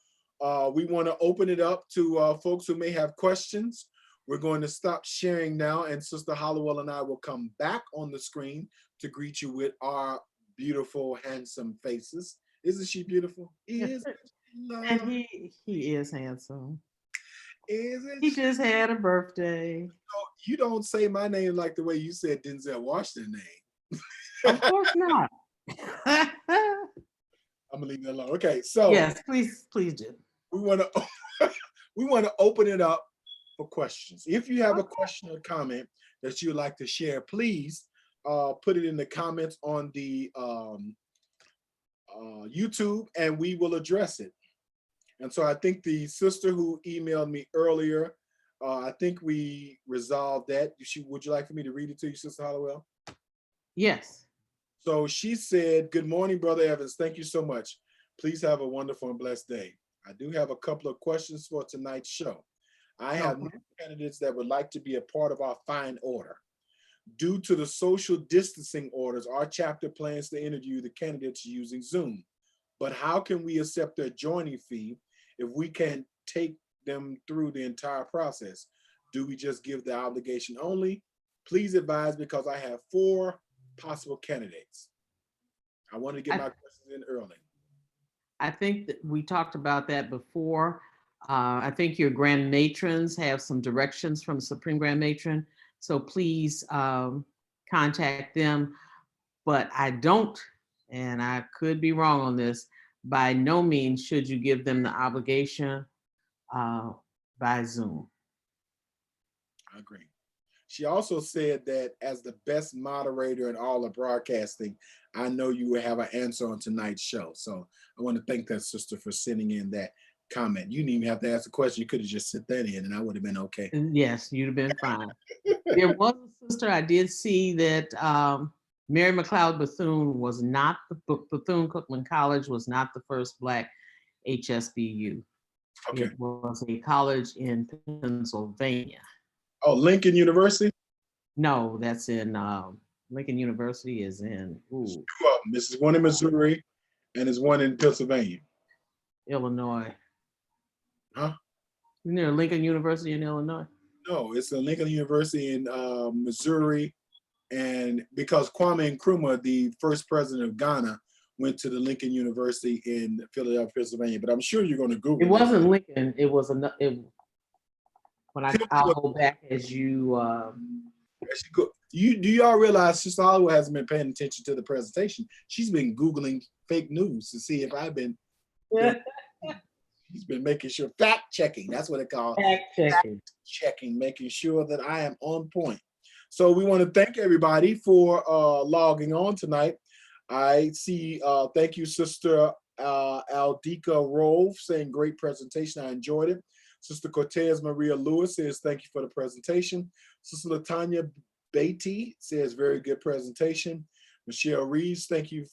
we want to open it up to folks who may have questions. We're going to stop sharing now, and Sister Hollowell and I will come back on the screen to greet you with our beautiful, handsome faces. Isn't she beautiful? Isn't she And he is handsome. Isn't He she? just had a birthday. You don't say my name like the way you said Denzel Washington's name. Of course not. I'm gonna leave that alone. Okay, so Yes, please do. we want to open it up for questions. If you have a question or comment that you'd like to share, please put it in the comments on the YouTube, and we will address it. And so I think the sister who emailed me earlier, I think we resolved that. Would you like for me to read it to you, Sister Hollowell? Yes. So she said, "Good morning, Brother Evans. Thank you so much. Please have a wonderful and blessed day. I do have a couple of questions for tonight's show. I have new candidates that would like to be a part of our fine order. Due to the social distancing orders, our chapter plans to interview the candidates using Zoom. But how can we accept their joining fee if we can't take them through the entire process? Do we just give the obligation only? Please advise, because I have 4 possible candidates. I want to get my questions in early." I think that we talked about that before. I think your grand matrons have some directions from Supreme Grand Matron. So please contact them. But I don't, and I could be wrong on this, by no means should you give them the obligation. by Zoom. I agree. She also said that as the best moderator in all of broadcasting, I know you will have an answer on tonight's show. So I want to thank that sister for sending in that comment. You didn't even have to ask a question. You could have just sent that in and I would have been okay. And yes, you'd have been fine. There was a sister, I did see that Mary McLeod Bethune was not, Bethune Cookman College was not the first Black HSBU. Okay. It was a college in Pennsylvania. Oh, Lincoln University? No, that's in Lincoln University is in This is one in Missouri and there's one in Pennsylvania. Illinois. Huh? Isn't there Lincoln University in Illinois? No, it's a Lincoln University in Missouri. And because Kwame Nkrumah, the first president of Ghana, went to the Lincoln University in Philadelphia, Pennsylvania. But I'm sure you're going to Google it. Wasn't Lincoln. It was another. When I'll go back as you. Do y'all realize Sister Hollywood hasn't been paying attention to the presentation? She's been Googling fake news to see if I've been. She's been making sure, fact checking. That's what it called. Fact checking, making sure that I am on point. So we want to thank everybody for logging on tonight. I see, thank you, Sister Aldika Rove, saying great presentation. I enjoyed it. Sister Cortez Maria Lewis says, thank you for the presentation. Sister Latanya Beatty says, very good presentation. Michelle Reeves, thank you.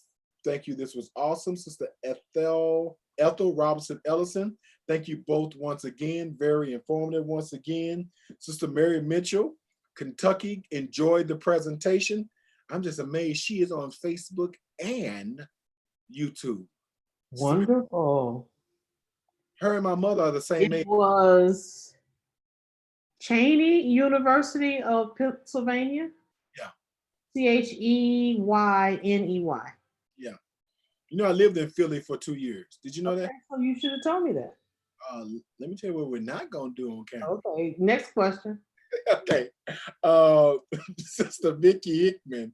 Thank you. This was awesome. Sister Ethel Robinson Ellison, thank you both once again. Very informative once again. Sister Mary Mitchell, Kentucky, enjoyed the presentation. I'm just amazed she is on Facebook and YouTube. Wonderful. Her and my mother are the same age. It was Cheney University of Pennsylvania. Yeah. Cheyney. Yeah. You know, I lived in Philly for 2 years. Did you know that? So you should have told me that. Let me tell you what we're not going to do on camera. Okay, next question. Okay. Sister Vicky Hickman.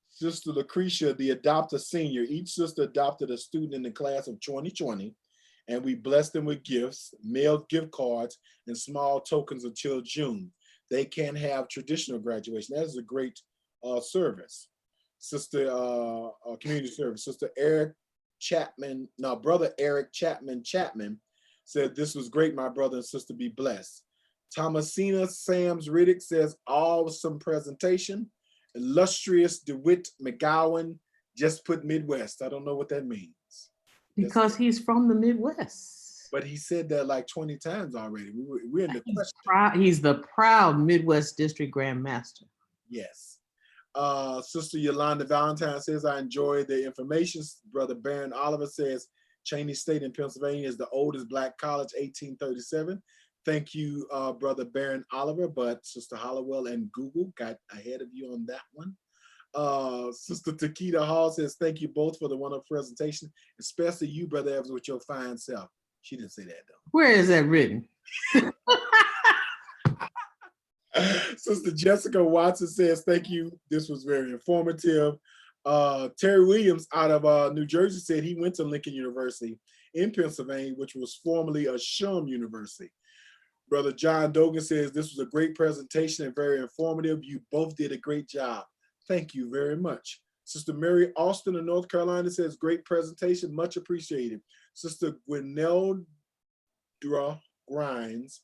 Sister Lucretia, the adopter senior. Each sister adopted a student in the class of 2020, and we blessed them with gifts, mailed gift cards, and small tokens until June. They can have traditional graduation. That is a great service. Sister community service. Sister Brother Eric Chapman said, this was great, my brother and sister, be blessed. Thomasina Sams Riddick says, awesome presentation. Illustrious DeWitt McGowan just put Midwest. I don't know what that means. Because he's from the Midwest. But he said that like 20 times already. We're in the question. He's the proud Midwest District Grand Master. Yes. Sister Yolanda Valentine says, I enjoyed the information. Brother Baron Oliver says, Cheney State in Pennsylvania is the oldest Black college, 1837. Thank you, Brother Baron Oliver, but Sister Hollowell and Google got ahead of you on that one. Sister Takita Hall says, thank you both for the wonderful presentation, especially you, Brother Evans, with your fine self. She didn't say that, though. Where is that written? Sister Jessica Watson says, thank you. This was very informative. Terry Williams out of New Jersey said he went to Lincoln University in Pennsylvania, which was formerly a SHUM University. Brother John Dogan says, this was a great presentation and very informative. You both did a great job. Thank you very much. Sister Mary Austin of North Carolina says, great presentation, much appreciated. Sister Gwineldra Grimes,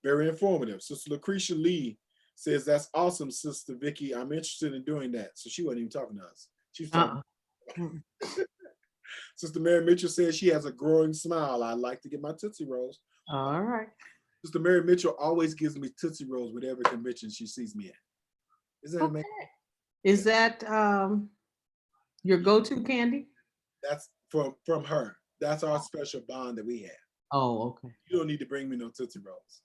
very informative. Sister Lucretia Lee says, that's awesome, Sister Vicky. I'm interested in doing that. So she wasn't even talking to us. She was talking. Sister Mary Mitchell says she has a growing smile. I like to get my Tootsie Rolls. All right. Sister Mary Mitchell always gives me Tootsie Rolls with every convention she sees me at. Is that amazing? Is that your go-to candy? That's from her. That's our special bond that we have. Oh, okay. You don't need to bring me no Tootsie Rolls.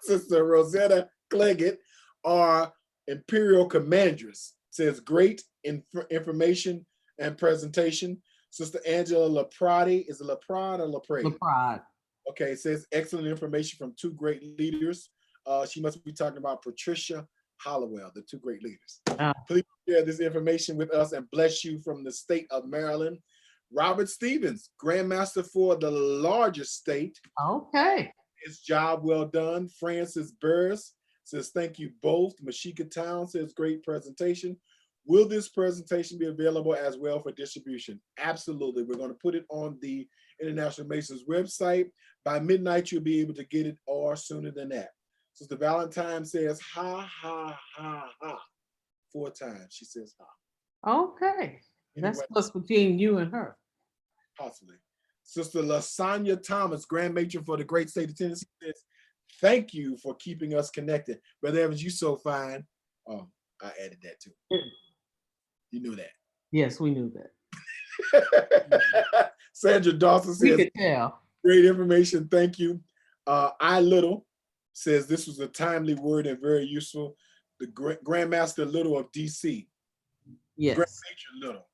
Sister Rosetta Cleggett, our Imperial Commandress, says great information and presentation. Sister Angela Laprade, is it Laprade or Laprade? Laprade. Okay, it says excellent information from two great leaders. She must be talking about Patricia Hollowell, the two great leaders. Please share this information with us and bless you from the state of Maryland. Robert Stevens, Grandmaster for the largest state. Okay. His job well done. Francis Burris says, thank you both. Mashika Town says, great presentation. Will this presentation be available as well for distribution? Absolutely. We're going to put it on the International Masons website. By midnight, you'll be able to get it, or sooner than that. Sister Valentine says, ha, ha, ha, ha. 4 times. She says, ha. Okay. That's Anyway, what's between you and her. possibly. Sister Lasagna Thomas, Grand Matron for the great state of Tennessee, says, thank you for keeping us connected. Brother Evans, you so fine. Oh, I added that too. You knew that. Yes, we knew that. Sandra Dawson We says, could tell. great information. Thank you. I Little says this was a timely word and very useful. The Grandmaster Little of DC. Yes. Grand Matron Little.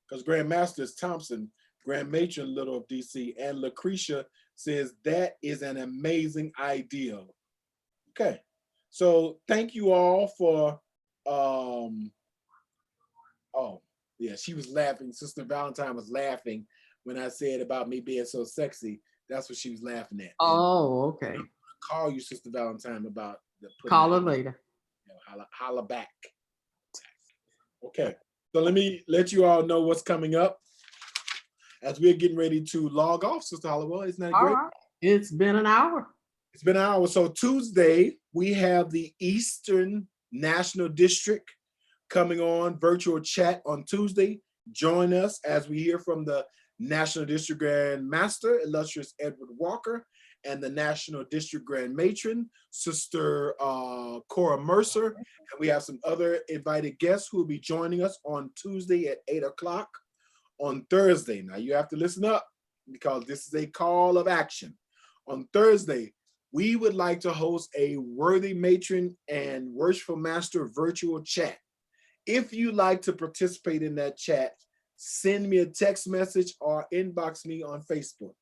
Because Grandmaster is Thompson. Grand Matron Little of DC. And Lucretia says that is an amazing idea. Okay. So thank you all for oh yeah, she was laughing. Sister Valentine was laughing when I said about me being so sexy. That's what she was laughing at. Oh, okay. And I'm gonna call you Sister Valentine about the Call her later. You know, holla back. Okay, so let me let you all know what's coming up as we're getting ready to log off, Sister Hollowell. Isn't that All great? right. It's been an hour. It's been an hour. So Tuesday, we have the Eastern National District coming on virtual chat on Tuesday. Join us as we hear from the National District Grand Master, illustrious Edward Walker, and the National District Grand Matron, Sister Cora Mercer. And we have some other invited guests who will be joining us on Tuesday at 8 o'clock. On Thursday, now you have to listen up because this is a call of action. On Thursday, we would like to host a Worthy Matron and Worshipful Master virtual chat. If you'd like to participate in that chat, send me a text message or inbox me on Facebook.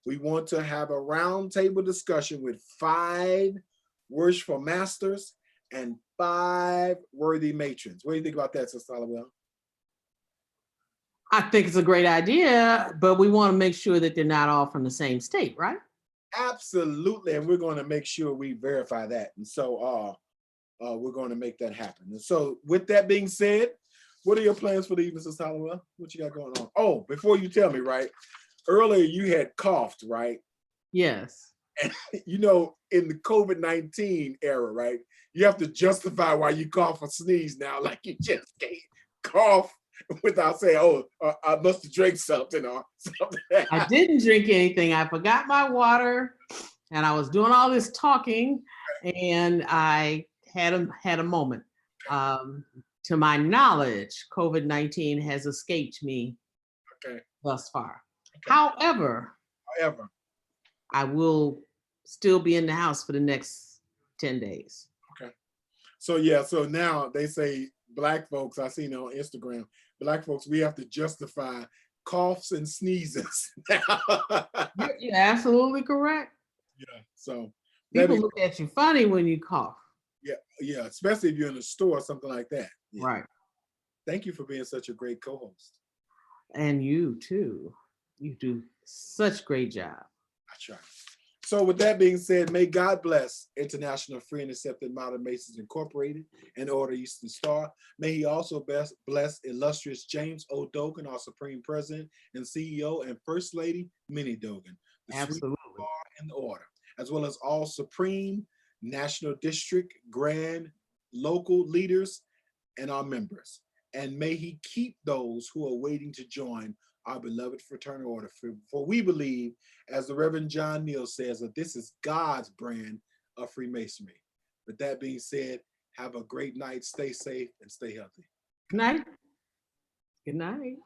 We want to have a roundtable discussion with 5 Worshipful Masters and 5 Worthy Matrons. What do you think about that, Sister Hollowell? I think it's a great idea, but we want to make sure that they're not all from the same state, right? Absolutely, and we're going to make sure we verify that. And so we're going to make that happen. And so with that being said, what are your plans for the evening, Sister Hollowell? What you got going on? Oh, before you tell me, right? Earlier you had coughed, right? Yes. And you know, in the COVID-19 era, right? You have to justify why you cough or sneeze now. Like you just can't cough without saying, oh, I must have drank something or something. I didn't drink anything. I forgot my water and I was doing all this talking and I had a moment. To my knowledge, COVID-19 has escaped me thus far. Okay. However, I will still be in the house for the next 10 days. Okay. So yeah, so now they say Black folks, I seen it on Instagram, Black folks, we have to justify coughs and sneezes. You're absolutely correct. Yeah, so. People look at you funny when you cough. Yeah, especially if you're in a store or something like that. Yeah. Right. Thank you for being such a great co-host. And you too. You do such great job. I try. So with that being said, may God bless International Free and Accepted Modern Masons Incorporated and Order Eastern Star. May he also bless illustrious James O. Dogan, our Supreme President and CEO, and First Lady Minnie Dogan, the Absolutely. Star and the Order, as well as all Supreme, National District, Grand, local leaders, and our members. And may he keep those who are waiting to join our beloved fraternal order. For we believe, as the Reverend John Neal says, that this is God's brand of Freemasonry. With that being said, have a great night, stay safe, and stay healthy. Good night. Good night.